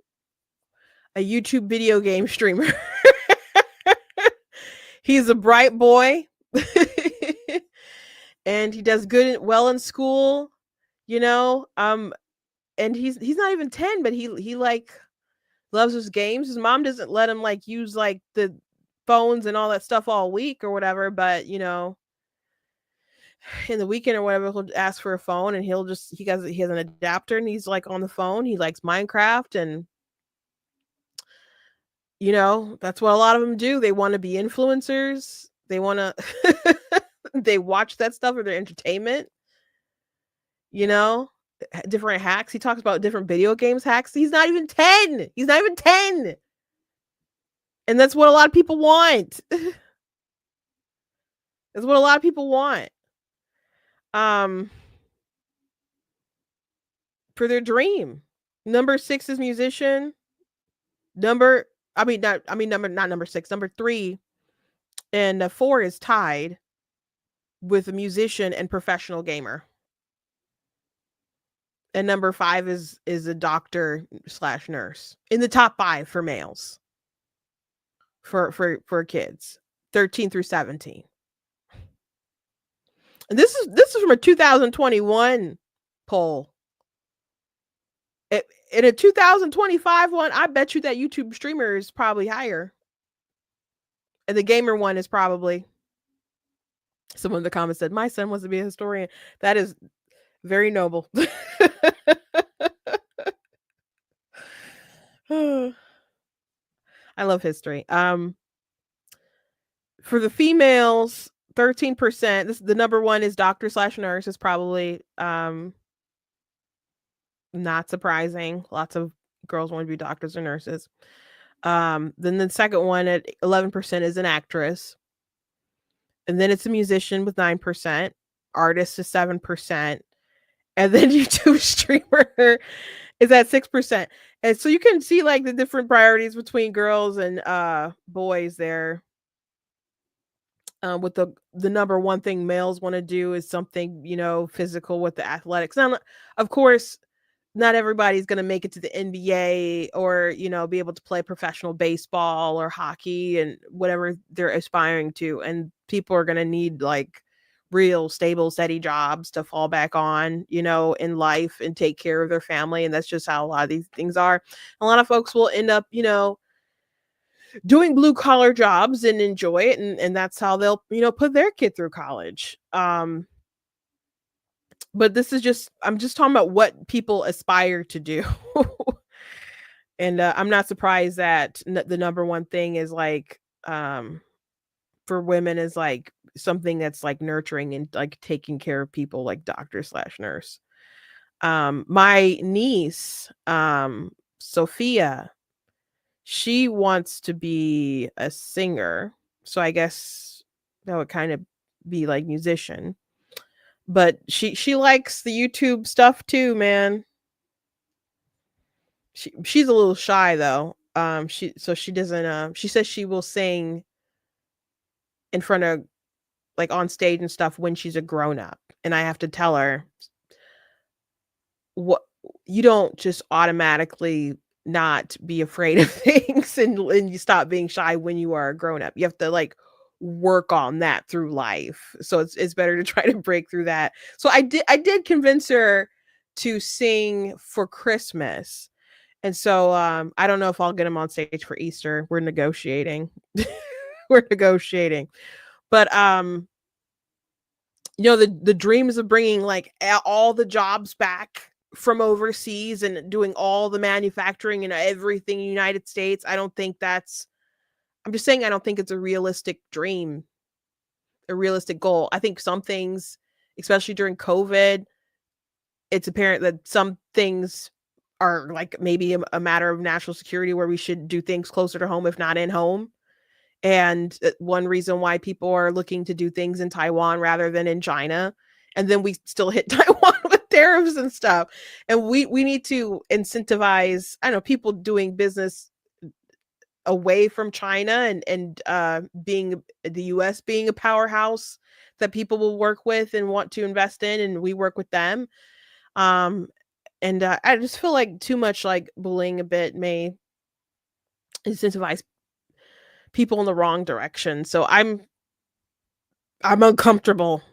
a YouTube video game streamer. He's a bright boy. And he does well in school, and he's not even 10, but he like loves his games. His mom doesn't let him like use like the phones and all that stuff all week or whatever, but in the weekend or whatever, he'll ask for a phone, and he has an adapter, and he's like on the phone. He likes Minecraft, and that's what a lot of them do. They want to be influencers. They want to they watch that stuff for their entertainment. Different hacks. He talks about different video games hacks. He's not even 10. He's not even 10. And that's what a lot of people want. That's what a lot of people want. For their dream. Number 6 is musician. Not number 6, number 3 and 4 is tied. with a musician and professional gamer. And number 5 is a doctor slash nurse in the top 5 for males for kids 13 through 17. And this is from a 2021 poll. In a 2025 one, I bet you that YouTube streamer is probably higher. And the gamer one is probably, someone in the comments said, my son wants to be a historian. That is very noble. I love history. For the females, 13%. This the number one is doctor slash nurse. Is probably not surprising. Lots of girls want to be doctors or nurses. Then the second one at 11% is an actress. And then it's a musician with 9%, artist is 7%, and then YouTube streamer is at 6%. And so you can see like the different priorities between girls and boys there. With the number one thing males want to do is something, physical with the athletics. Now, of course, not everybody's going to make it to the NBA or, be able to play professional baseball or hockey and whatever they're aspiring to. And people are going to need like real stable, steady jobs to fall back on, in life and take care of their family. And that's just how a lot of these things are. A lot of folks will end up, doing blue collar jobs and enjoy it. And that's how they'll, put their kid through college. But this is I'm just talking about what people aspire to do. And I'm not surprised that the number one thing is like, for women is like something that's like nurturing and like taking care of people, like doctor slash nurse. My niece, Sophia, she wants to be a singer. So I guess that would kind of be like musician. But she likes the YouTube stuff too, man. She's a little shy though. She doesn't she says she will sing in front of like on stage and stuff when she's a grown up. And I have to tell her, what, you don't just automatically not be afraid of things and you stop being shy when you are a grown up. You have to like work on that through life. So it's better to try to break through that. So I did convince her to sing for Christmas. And so I don't know if I'll get him on stage for Easter. We're negotiating. We're negotiating. But the dreams of bringing like all the jobs back from overseas and doing all the manufacturing and everything in the United States, I'm just saying I don't think it's a realistic dream, a realistic goal. I think some things, especially during COVID, it's apparent that some things are like maybe a matter of national security where we should do things closer to home, if not in home. And one reason why people are looking to do things in Taiwan rather than in China. And then we still hit Taiwan with tariffs and stuff. And we need to incentivize, I don't know, people doing business away from China and being the US being a powerhouse that people will work with and want to invest in, and we work with them. And I just feel like too much like bullying a bit may incentivize people in the wrong direction. So I'm uncomfortable.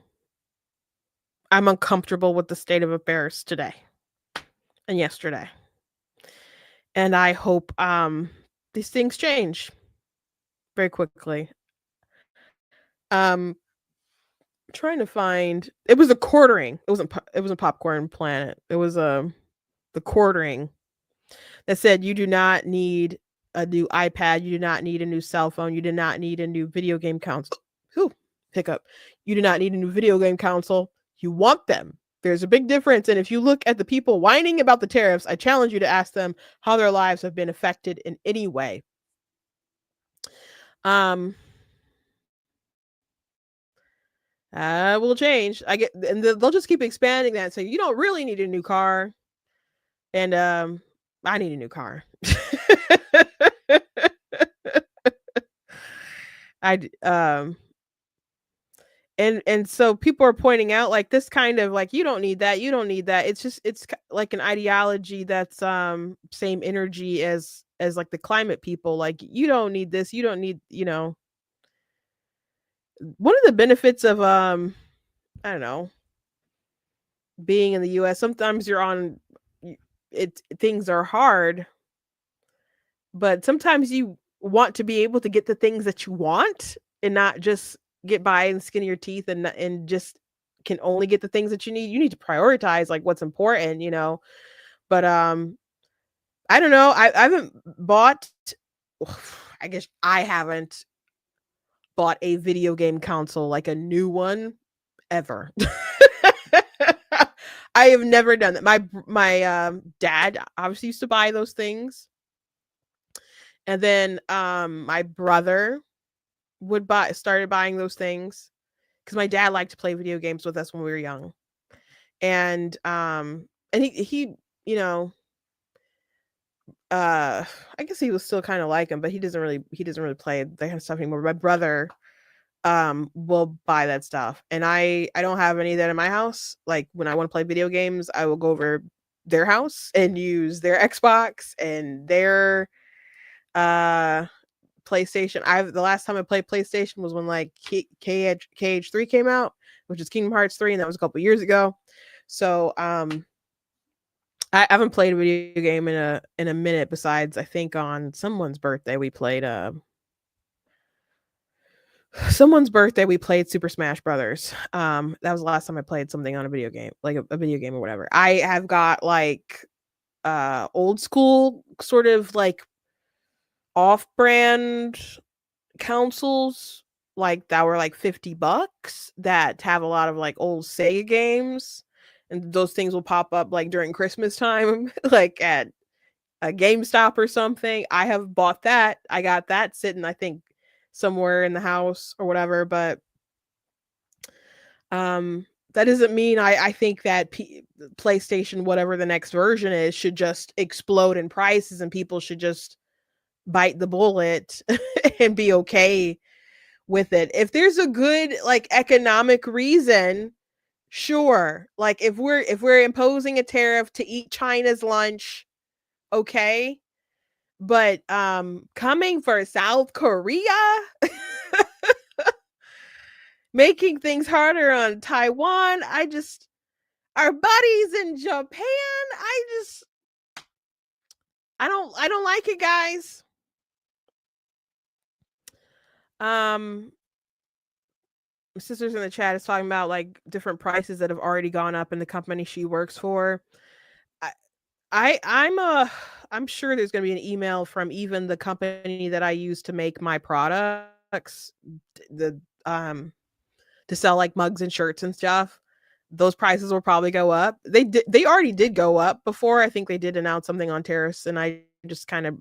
I'm uncomfortable with the state of affairs today and yesterday. And I hope these things change very quickly. Trying to find, it was a quartering. It wasn't Popcorn Planet. It was the quartering that said you do not need a new iPad, you do not need a new cell phone, you do not need a new video game console. Whew, hiccup. You do not need a new video game console. You want them. There's a big difference. And if you look at the people whining about the tariffs, I challenge you to ask them how their lives have been affected in any way. Will change. And they'll just keep expanding that. So you don't really need a new car. And I need a new car. and so people are pointing out like this kind of like you don't need that, you don't need that. It's just like an ideology that's same energy as like the climate people. Like you don't need this, you don't need, one of the benefits of I don't know, being in the US, sometimes you're on it things are hard, but sometimes you want to be able to get the things that you want and not just get by and skin your teeth and just can only get the things that you need. You need to prioritize like what's important. But I don't know. I haven't bought I guess I haven't bought a video game console like a new one ever. I have never done that. My dad obviously used to buy those things. And then my brother started buying those things because my dad liked to play video games with us when we were young. And he you know I guess he was still kind of like him, but he doesn't really play that kind of stuff anymore. My brother will buy that stuff, and I don't have any of that in my house. Like when I want to play video games, I will go over their house and use their Xbox and their uh PlayStation. The last time I played PlayStation was when like KH3 came out, which is Kingdom Hearts 3, and that was a couple years ago. So I haven't played a video game in a minute. Besides, I think on someone's birthday we played Super Smash Brothers. That was the last time I played something on a video game, like a video game or whatever. I have got like old school sort of like off-brand consoles like that were like $50 that have a lot of like old Sega games, and those things will pop up like during Christmas time like at a GameStop or something. I have bought that. I got that sitting, I think, somewhere in the house or whatever. But that doesn't mean I think that PlayStation, whatever the next version is, should just explode in prices and people should just bite the bullet and be okay with it. If there's a good like economic reason, sure. Like if we're imposing a tariff to eat China's lunch, okay. But coming for South Korea, making things harder on Taiwan, our buddies in Japan, I don't like it, guys. My sister's in the chat is talking about like different prices that have already gone up in the company she works for. I'm sure there's going to be an email from even the company that I use to make my products, to sell like mugs and shirts and stuff. Those prices will probably go up. They already did go up before. I think they did announce something on tariffs, and I just kind of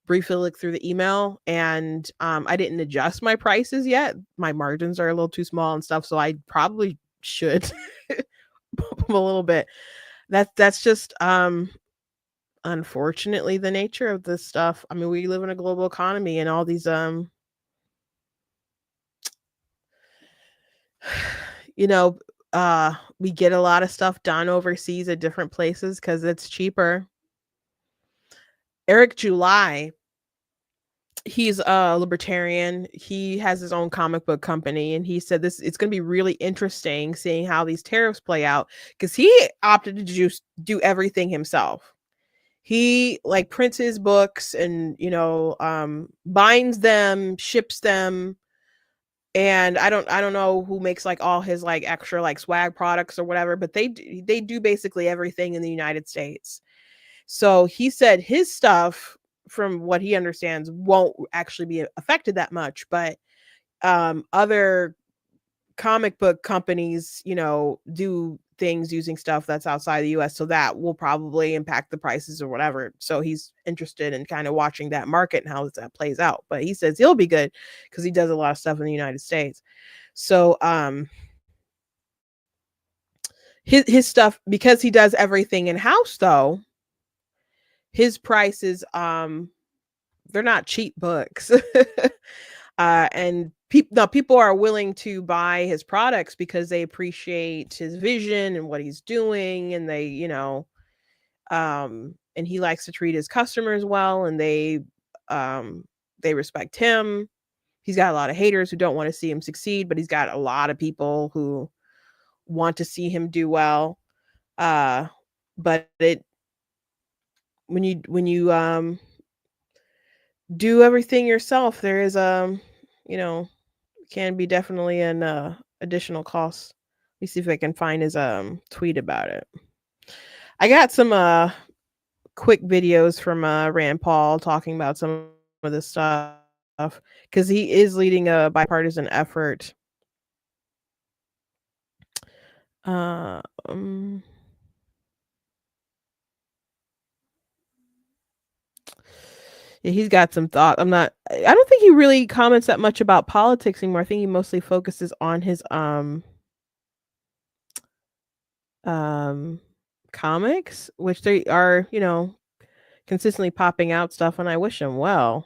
briefly looked through the email, and I didn't adjust my prices yet. My margins are a little too small and stuff, so I probably should bump them a little bit. That's just unfortunately the nature of this stuff. I mean, we live in a global economy, and all these we get a lot of stuff done overseas at different places because it's cheaper. Eric July, he's a libertarian. He has his own comic book company, and he said it's going to be really interesting seeing how these tariffs play out because he opted to just do everything himself. He like prints his books and binds them, ships them, and I don't know who makes like all his like extra like swag products or whatever, but they do basically everything in the United States. So he said his stuff, from what he understands, won't actually be affected that much, but other comic book companies, do things using stuff that's outside the US, so that will probably impact the prices or whatever. So he's interested in kind of watching that market and how that plays out. But he says he'll be good because he does a lot of stuff in the United States. So his stuff, because he does everything in house though, his prices they're not cheap books. And people are willing to buy his products because they appreciate his vision and what he's doing, and they, and he likes to treat his customers well, and they respect him. He's got a lot of haters who don't want to see him succeed, but he's got a lot of people who want to see him do well. But it when you do everything yourself, there is you know can be definitely an additional cost. Let me see if I can find his tweet about it. I got some quick videos from Rand Paul talking about some of this stuff because he is leading a bipartisan effort. Um, yeah, he's got some thought. I don't think he really comments that much about politics anymore. I think he mostly focuses on his um comics, which they are, consistently popping out stuff, and I wish him well.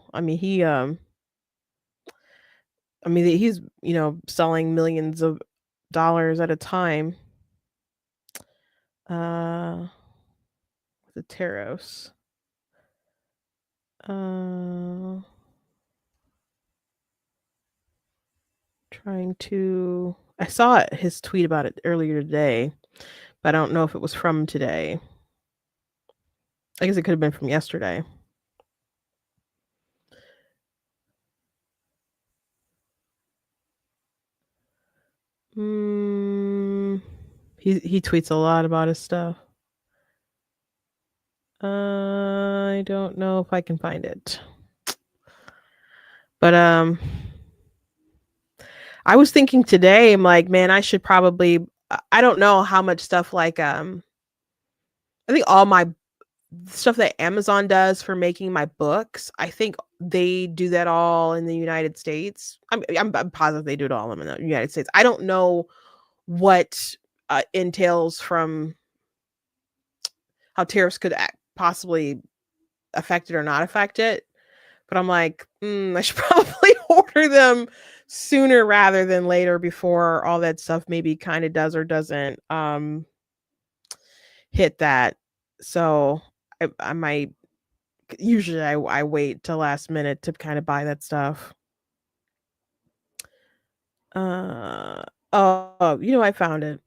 He's, selling millions of dollars at a time. Uh the tariffs. Uh Trying to I saw his tweet about it earlier today, but I don't know if it was from today. I guess it could have been from yesterday. Mm, he tweets a lot about his stuff. I don't know if I can find it. But I was thinking today, I'm like, man, I should probably I don't know how much stuff like I think all my stuff that Amazon does for making my books, I think they do that all in the United States. I'm positive they do it all in the United States. I don't know what entails from how tariffs could possibly affect it or not affect it. But I'm like, I should probably order them sooner rather than later before all that stuff maybe kind of does or doesn't hit that. So I might usually I wait till last minute to kind of buy that stuff. Uh oh, I found it.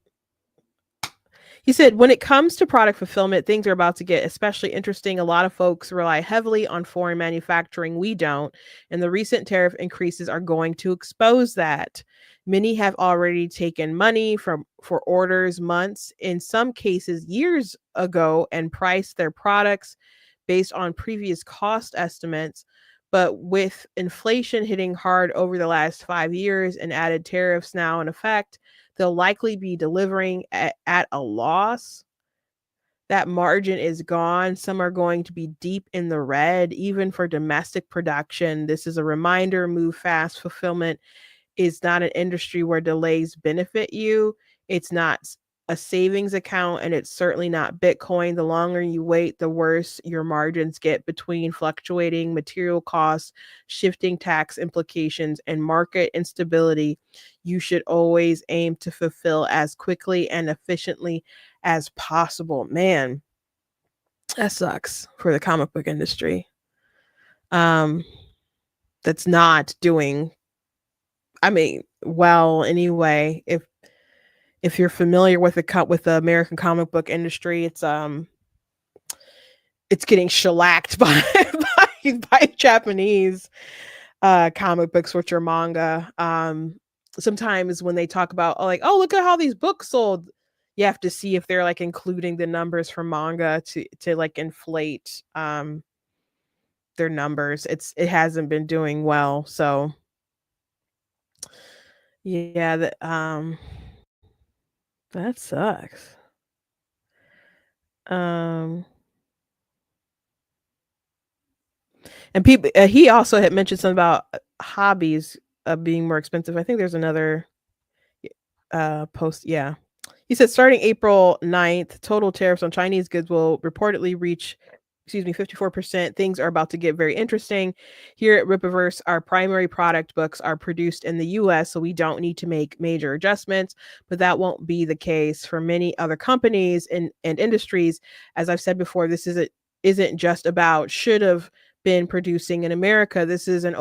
He said, when it comes to product fulfillment, things are about to get especially interesting. A lot of folks rely heavily on foreign manufacturing. We don't. And the recent tariff increases are going to expose that. Many have already taken money for orders months, in some cases years ago, and priced their products based on previous cost estimates. But with inflation hitting hard over the last 5 years and added tariffs now in effect, they'll likely be delivering at a loss. That margin is gone. Some are going to be deep in the red, even for domestic production. This is a reminder: move fast. Fulfillment is not an industry where delays benefit you. It's not a savings account, and it's certainly not Bitcoin. The longer you wait, the worse your margins get between fluctuating material costs, shifting tax implications, and market instability. You should always aim to fulfill as quickly and efficiently as possible. Man, that sucks for the comic book industry. Um, that's not doing, well anyway. If you're familiar with the American comic book industry, it's getting shellacked by by Japanese comic books, which are manga. Sometimes when they talk about look at how these books sold, you have to see if they're like including the numbers from manga to like inflate their numbers. It hasn't been doing well, so yeah, that sucks. Um, and people, he also had mentioned something about hobbies being more expensive. I think there's another post. Yeah. He said starting April 9th, total tariffs on Chinese goods will reportedly reach 54%. Things are about to get very interesting. Here at Ripaverse, our primary product books are produced in the US, so we don't need to make major adjustments, but that won't be the case for many other companies and industries. As I've said before, this isn't just about should have been producing in America. This is an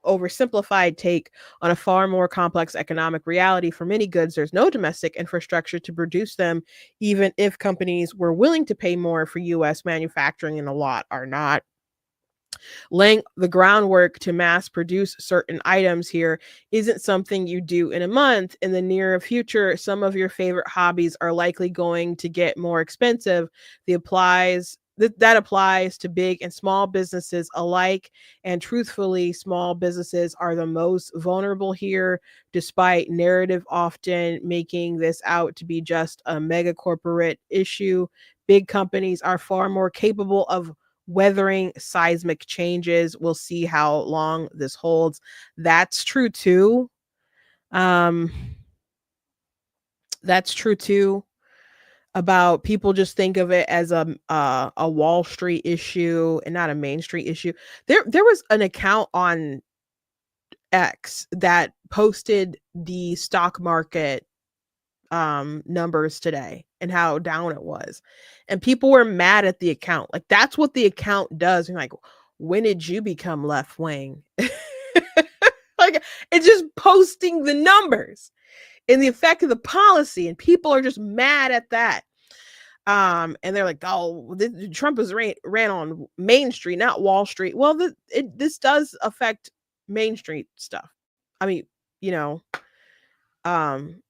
oversimplified take on a far more complex economic reality. For many goods, there's no domestic infrastructure to produce them, even if companies were willing to pay more for US manufacturing, and a lot are not. Laying the groundwork to mass produce certain items here isn't something you do in a month. In the near future, some of your favorite hobbies are likely going to get more expensive. That applies to big and small businesses alike. And truthfully, small businesses are the most vulnerable here, despite narrative often making this out to be just a mega corporate issue. Big companies are far more capable of weathering seismic changes. We'll see how long this holds. That's true too. Um, that's true too about people just think of it as a Wall Street issue and not a Main Street issue. There was an account on X that posted the stock market numbers today and how down it was. And people were mad at the account. Like that's what the account does. And like, when did you become left wing? Like it's just posting the numbers and the effect of the policy, and people are just mad at that. And they're like, oh, Trump was ran on Main Street, not Wall Street. Well, this does affect Main Street stuff. I mean, you know, and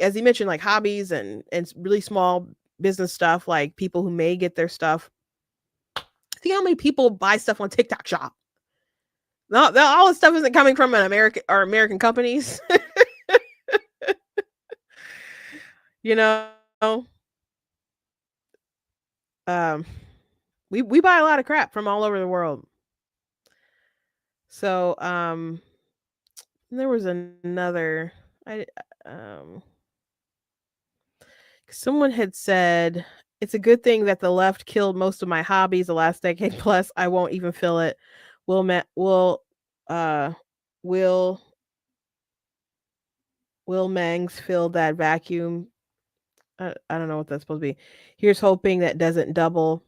as he mentioned, like hobbies and really small business stuff, like people who may get their stuff. Think how many people buy stuff on TikTok Shop. No, all this stuff isn't coming from American companies. You know, we buy a lot of crap from all over the world. So there was another someone had said it's a good thing that the left killed most of my hobbies the last decade plus. I won't even feel it. Will Mangs fill that vacuum? I don't know what that's supposed to be. Here's hoping that doesn't double.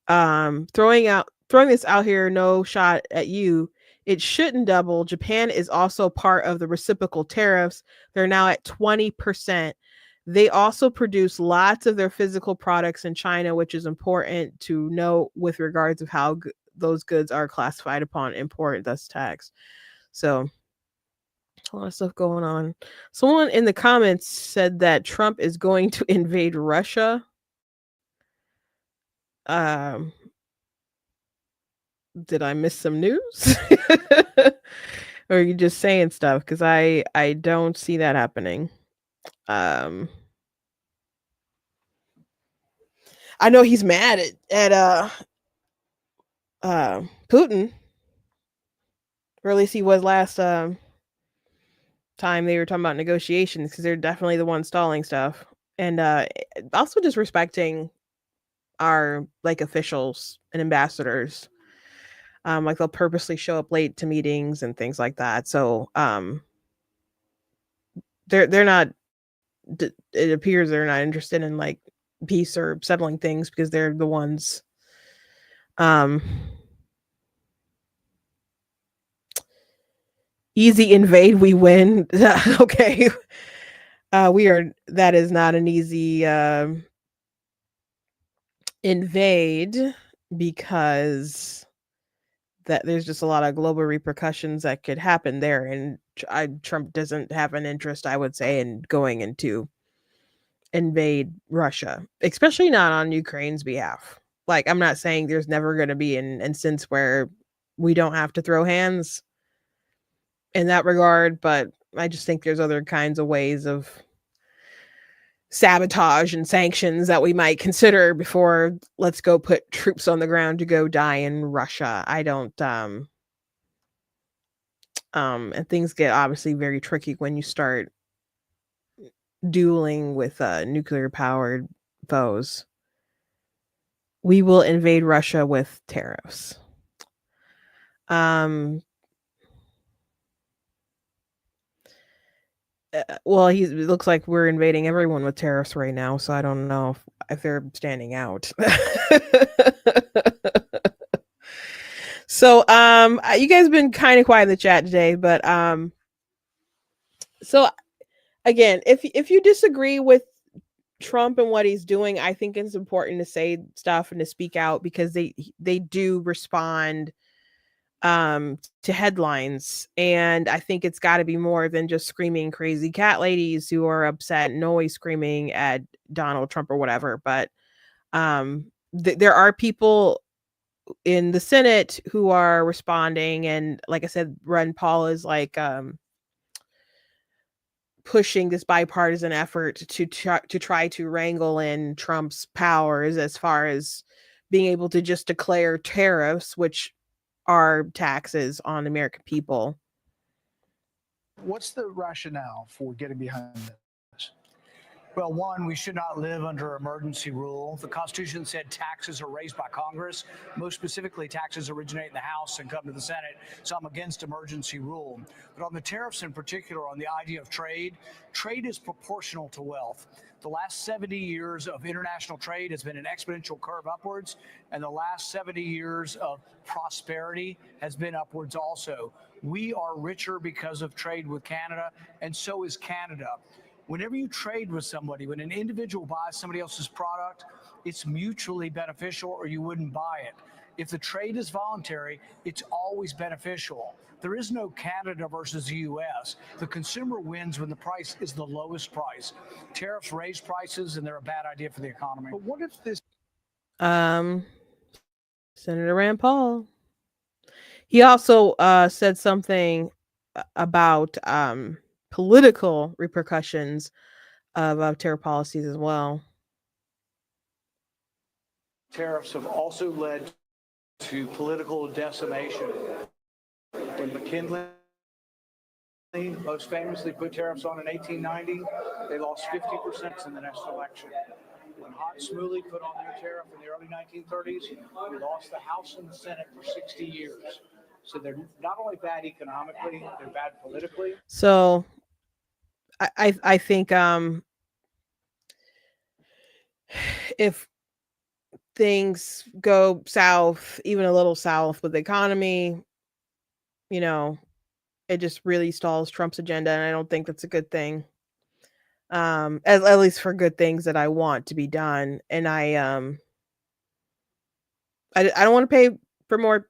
Throwing this out here, no shot at you. It shouldn't double. Japan is also part of the reciprocal tariffs. They're now at 20%. They also produce lots of their physical products in China, which is important to note with regards of how those goods are classified upon import, thus taxed. So a lot of stuff going on. Someone in the comments said that Trump is going to invade Russia. Did I miss some news? Or are you just saying stuff? Because I don't see that happening. I know he's mad at Putin, or at least he was last time they were talking about negotiations, because they're definitely the ones stalling stuff. And also just respecting our like officials and ambassadors. Like they'll purposely show up late to meetings and things like that. So they're not. It appears they're not interested in like peace or settling things, because they're the ones. Easy invade, we win. Okay. That is not an easy invade, because that there's just a lot of global repercussions that could happen there, and Trump doesn't have an interest, I would say, in going into invade Russia, especially not on Ukraine's behalf. Like, I'm not saying there's never going to be an instance where we don't have to throw hands in that regard, but I just think there's other kinds of ways of sabotage and sanctions that we might consider before let's go put troops on the ground to go die in Russia. I don't and things get obviously very tricky when you start dueling with nuclear powered foes. we will invade Russia with tariffs. Um, well, it looks like we're invading everyone with tariffs right now, so I don't know if they're standing out. So, you guys have been kind of quiet in the chat today, but so again, if you disagree with Trump and what he's doing, I think it's important to say stuff and to speak out because they do respond to headlines, and I think it's got to be more than just screaming crazy cat ladies who are upset and always screaming at Donald Trump or whatever. But there are people in the Senate who are responding, and like I said, Rand Paul is like pushing this bipartisan effort to try to wrangle in Trump's powers as far as being able to just declare tariffs, which are taxes on American people. What's the rationale for getting behind this? Well, one, we should not live under emergency rule. The Constitution said taxes are raised by Congress. Most specifically, taxes originate in the House and come to the Senate. So I'm against emergency rule. But on the tariffs in particular, on the idea of trade, trade is proportional to wealth. The last 70 years of international trade has been an exponential curve upwards, and the last 70 years of prosperity has been upwards also. We are richer because of trade with Canada, and so is Canada. Whenever you trade with somebody, when an individual buys somebody else's product, it's mutually beneficial or you wouldn't buy it. If the trade is voluntary, it's always beneficial. There is no Canada versus the U.S. The consumer wins when the price is the lowest price. Tariffs raise prices and they're a bad idea for the economy. But what if this... Senator Rand Paul. He also said something about political repercussions of tariff policies as well. Tariffs have also led to political decimation. When McKinley most famously put tariffs on in 1890, they lost 50% in the next election. When Hart Smolley put on their tariff in the early 1930s, we lost the House and the Senate for 60 years. So they're not only bad economically, they're bad politically. So I think if things go south, even a little south with the economy, you know, it just really stalls Trump's agenda, and I don't think that's a good thing. At least for good things that I want to be done, and I don't want to pay for more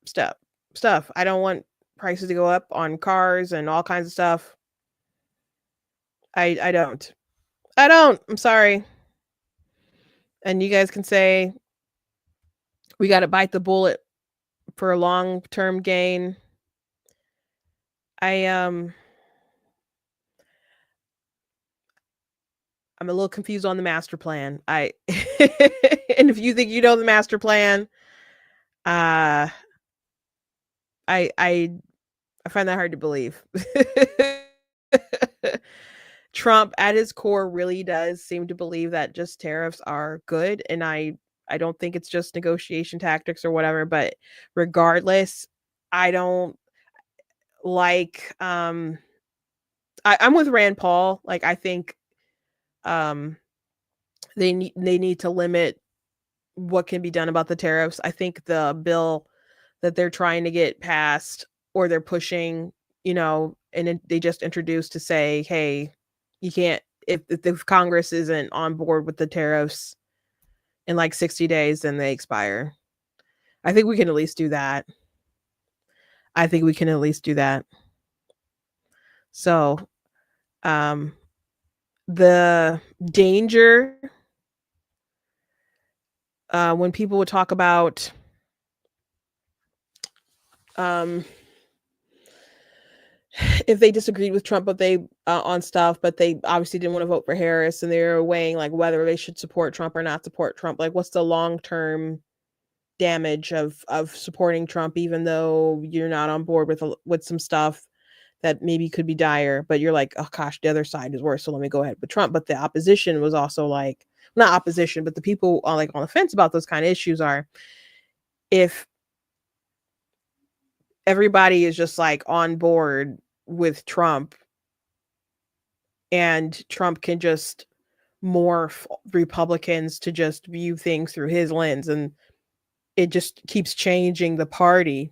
stuff. I don't want prices to go up on cars and all kinds of stuff. I don't. I'm sorry. And you guys can say we got to bite the bullet for a long-term gain. I'm a little confused on the master plan. And if you think you know the master plan, I find that hard to believe. Trump at his core really does seem to believe that just tariffs are good, and I don't think it's just negotiation tactics or whatever, but regardless, I don't like I'm with Rand Paul. Like, I think they need to limit what can be done about the tariffs. I think the bill that they're trying to get passed, or they're pushing, and they just introduced to say, hey, you can't, if Congress isn't on board with the tariffs in like 60 days, then they expire. I think we can at least do that. So, the danger when people would talk about if they disagreed with Trump, but they on stuff, but they obviously didn't want to vote for Harris, and they were weighing like whether they should support Trump or not support Trump. Like, what's the long-term damage of supporting Trump, even though you're not on board with some stuff that maybe could be dire, but you're like, oh gosh, the other side is worse, so let me go ahead with Trump. But the opposition was also like, not opposition, but the people on like on the fence about those kind of issues are, if everybody is just like on board with Trump and Trump can just morph Republicans to just view things through his lens, and it just keeps changing the party,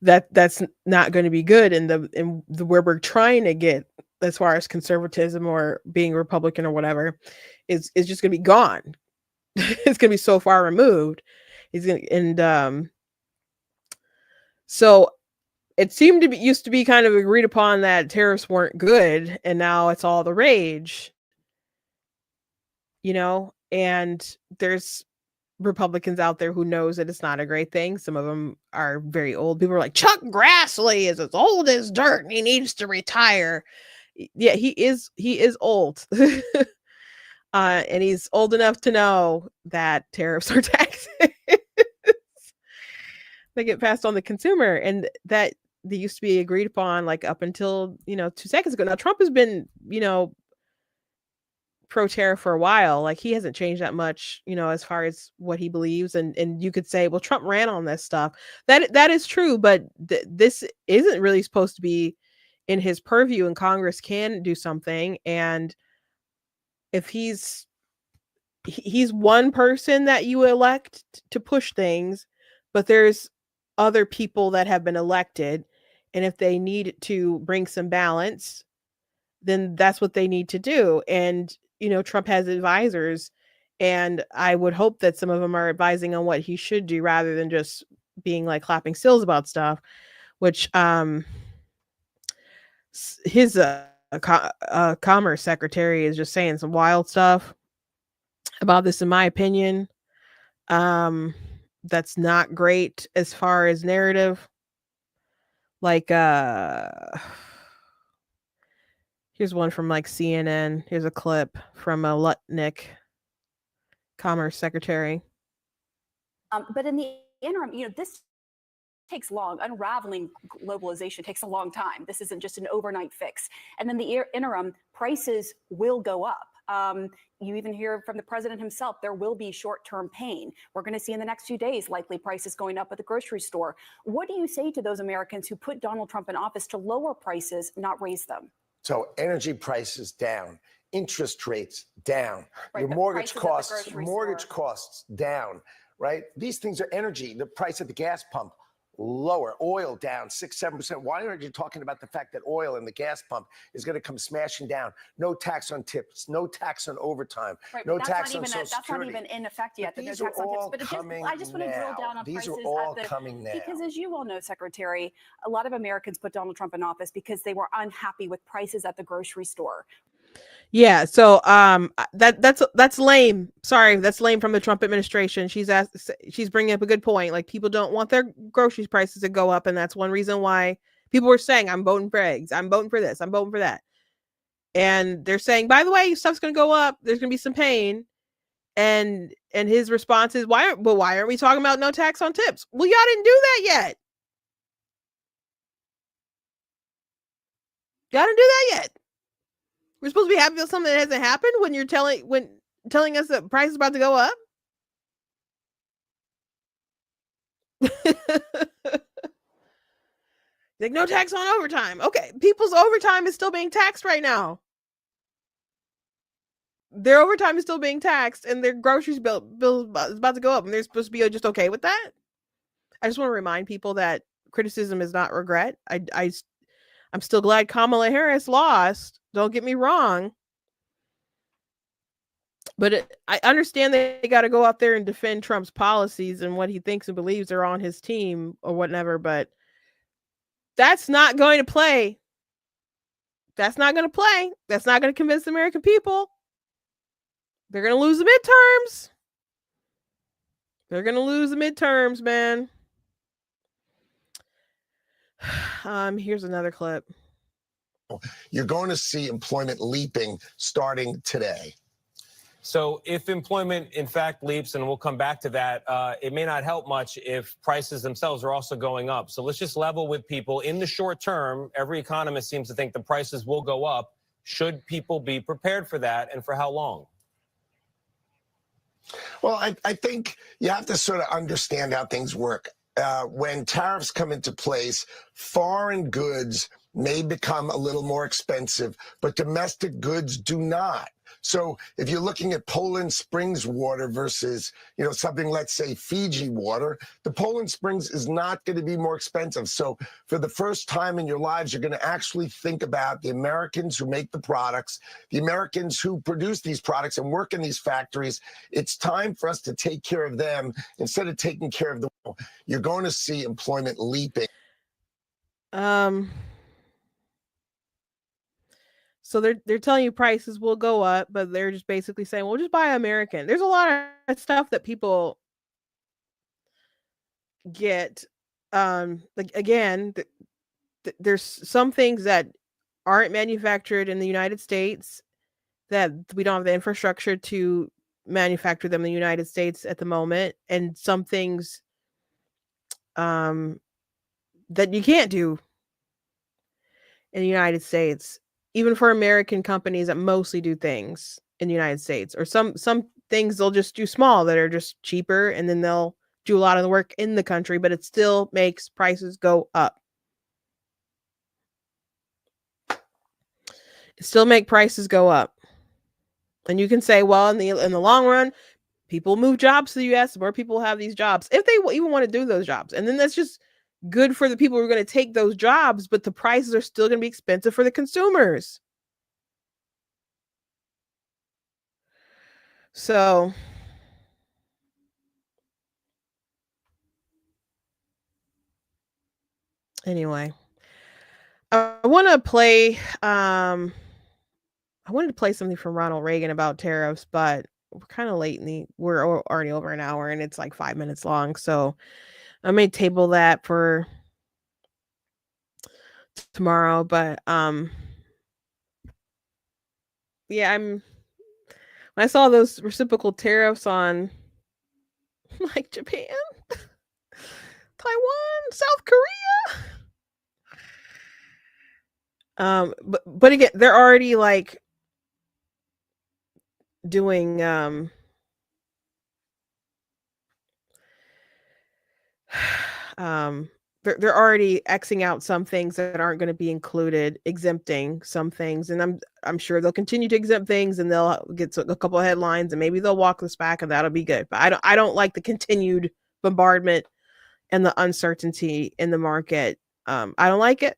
that's not going to be good. And the where we're trying to get as far as conservatism or being Republican or whatever is just going to be gone. It's going to be so far removed. So it seemed to be used to be kind of agreed upon that tariffs weren't good, and now it's all the rage, and there's Republicans out there who knows that it's not a great thing. Some of them are very old. People are like, Chuck Grassley is as old as dirt and he needs to retire. Yeah, he is old. And he's old enough to know that tariffs are taxes. They get passed on the consumer, and that they used to be agreed upon like up until 2 seconds ago. Now Trump has been pro tariff for a while. Like, he hasn't changed that much as far as what he believes, and you could say, well, Trump ran on this stuff. That is true, but this isn't really supposed to be in his purview, and Congress can do something. And if he's one person that you elect to push things, but there's other people that have been elected, and if they need to bring some balance, then that's what they need to do. And Trump has advisors, and I would hope that some of them are advising on what he should do rather than just being like clapping sills about stuff, which his commerce secretary is just saying some wild stuff about this, in my opinion. That's not great as far as narrative. Like, here's one from like CNN. Here's a clip from Lutnick, Commerce Secretary. But in the interim, this takes long. Unraveling globalization takes a long time. This isn't just an overnight fix. And then the interim, prices will go up. You even hear from the president himself, there will be short-term pain. We're going to see in the next few days likely prices going up at the grocery store. What do you say to those Americans who put Donald Trump in office to lower prices, not raise them? So energy prices down, interest rates down, right, your mortgage costs down, right? These things are energy. The price at the gas pump lower, oil down 6-7%. Why aren't you talking about the fact that oil and the gas pump is going to come smashing down? No tax on tips, no tax on overtime, right, no tax on Social Security. That's not even in effect yet. These no are tax on all tips. But coming I just want to drill down on These prices. are all coming now. Because as you all know, Secretary, a lot of Americans put Donald Trump in office because they were unhappy with prices at the grocery store. Yeah, so that's lame. Sorry, that's lame from the Trump administration. She's bringing up a good point. Like, people don't want their grocery prices to go up, and that's one reason why people were saying, I'm voting for eggs, I'm voting for this, I'm voting for that. And they're saying, by the way, stuff's going to go up, there's going to be some pain. And his response is, why aren't we talking about no tax on tips? Well, y'all didn't do that yet. Y'all didn't do that yet. We're supposed to be happy about something that hasn't happened when you're telling us that price is about to go up. Like, no tax on overtime. Okay, people's overtime is still being taxed right now. Their overtime is still being taxed, and their groceries bill is about to go up, and they're supposed to be just okay with that. I just want to remind people that criticism is not regret. I'm still glad Kamala Harris lost. Don't get me wrong. But I understand they got to go out there and defend Trump's policies and what he thinks and believes are on his team or whatever. But that's not going to play. That's not going to play. That's not going to convince the American people. They're going to lose the midterms. They're going to lose the midterms, man. Here's another clip. You're going to see employment leaping starting today. So if employment, in fact, leaps, and we'll come back to that, it may not help much if prices themselves are also going up. So let's just level with people. In the short term, every economist seems to think the prices will go up. Should people be prepared for that, and for how long? Well, I think you have to sort of understand how things work. When tariffs come into place, foreign goods may become a little more expensive, but domestic goods do not. So if you're looking at Poland Springs water versus, something, let's say, Fiji water, the Poland Springs is not going to be more expensive. So for the first time in your lives, you're going to actually think about the Americans who make the products, the Americans who produce these products and work in these factories. It's time for us to take care of them instead of taking care of the world. You're going to see employment leaping. So they're telling you prices will go up, but they're just basically saying, well, just buy American. There's a lot of stuff that people get. Like, again, there's some things that aren't manufactured in the United States that we don't have the infrastructure to manufacture them in the United States at the moment, and some things that you can't do in the United States, even for American companies that mostly do things in the United States, or some things they'll just do small that are just cheaper, and then they'll do a lot of the work in the country, but it still makes prices go up. It still make prices go up. And you can say, well, in the long run, people move jobs to the US, more people have these jobs, if they even want to do those jobs. And then that's just good for the people who are going to take those jobs, but the prices are still going to be expensive for the consumers. So anyway, I want to play I wanted to play something from Ronald Reagan about tariffs, but we're kind of late we're already over an hour and it's like 5 minutes long. So I may table that for tomorrow, but yeah, when I saw those reciprocal tariffs on like Japan, Taiwan, South Korea. But again, they're already like doing they're already Xing out some things that aren't going to be included, exempting some things, and I'm sure they'll continue to exempt things, and they'll get a couple of headlines, and maybe they'll walk this back, and that'll be good. But I don't like the continued bombardment and the uncertainty in the market. I don't like it.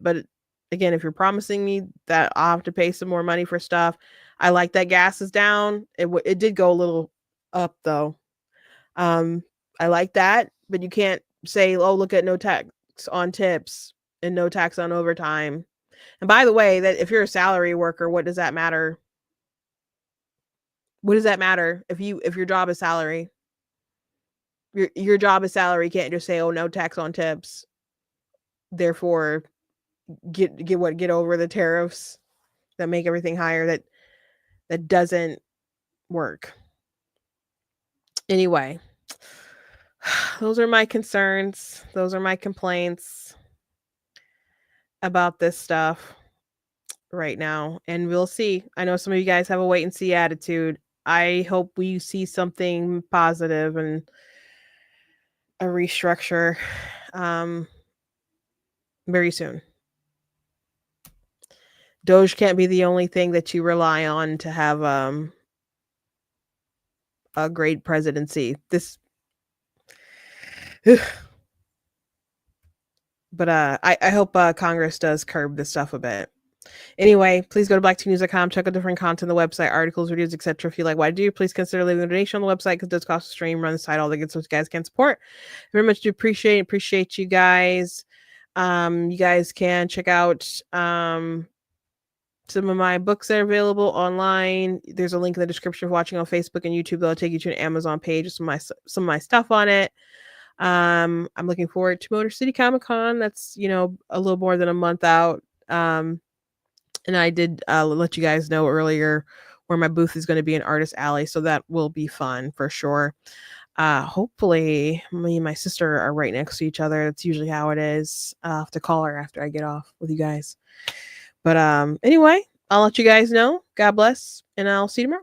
But again, if you're promising me that I'll have to pay some more money for stuff, I like that gas is down. It did go a little up though. I like that, but you can't say, oh, look at no tax on tips and no tax on overtime. And by the way, that if you're a salary worker, what does that matter? What does that matter if your job is salary? Your job is salary. You can't just say, oh, no tax on tips. Therefore, get over the tariffs that make everything higher. That doesn't work. Anyway, those are my concerns. Those are my complaints about this stuff right now. And we'll see. I know some of you guys have a wait and see attitude. I hope we see something positive and a restructure very soon. Doge can't be the only thing that you rely on to have a great presidency. But I hope Congress does curb this stuff a bit. Anyway, please go to blacktnews.com, check out different content on the website, articles, reviews, etc. If you like what I do, please consider leaving a donation on the website because it does cost a stream, run the site, all the good stuff you guys can support. Very much do appreciate you guys. You guys can check out some of my books that are available online. There's a link in the description for watching on Facebook and YouTube that'll take you to an Amazon page with some of my stuff on it. I'm looking forward to Motor City Comic Con. That's a little more than a month out. And I did let you guys know earlier where my booth is going to be in Artist Alley. So that will be fun for sure. Hopefully me and my sister are right next to each other. That's usually how it is. I'll have to call her after I get off with you guys. But anyway, I'll let you guys know. God bless, and I'll see you tomorrow.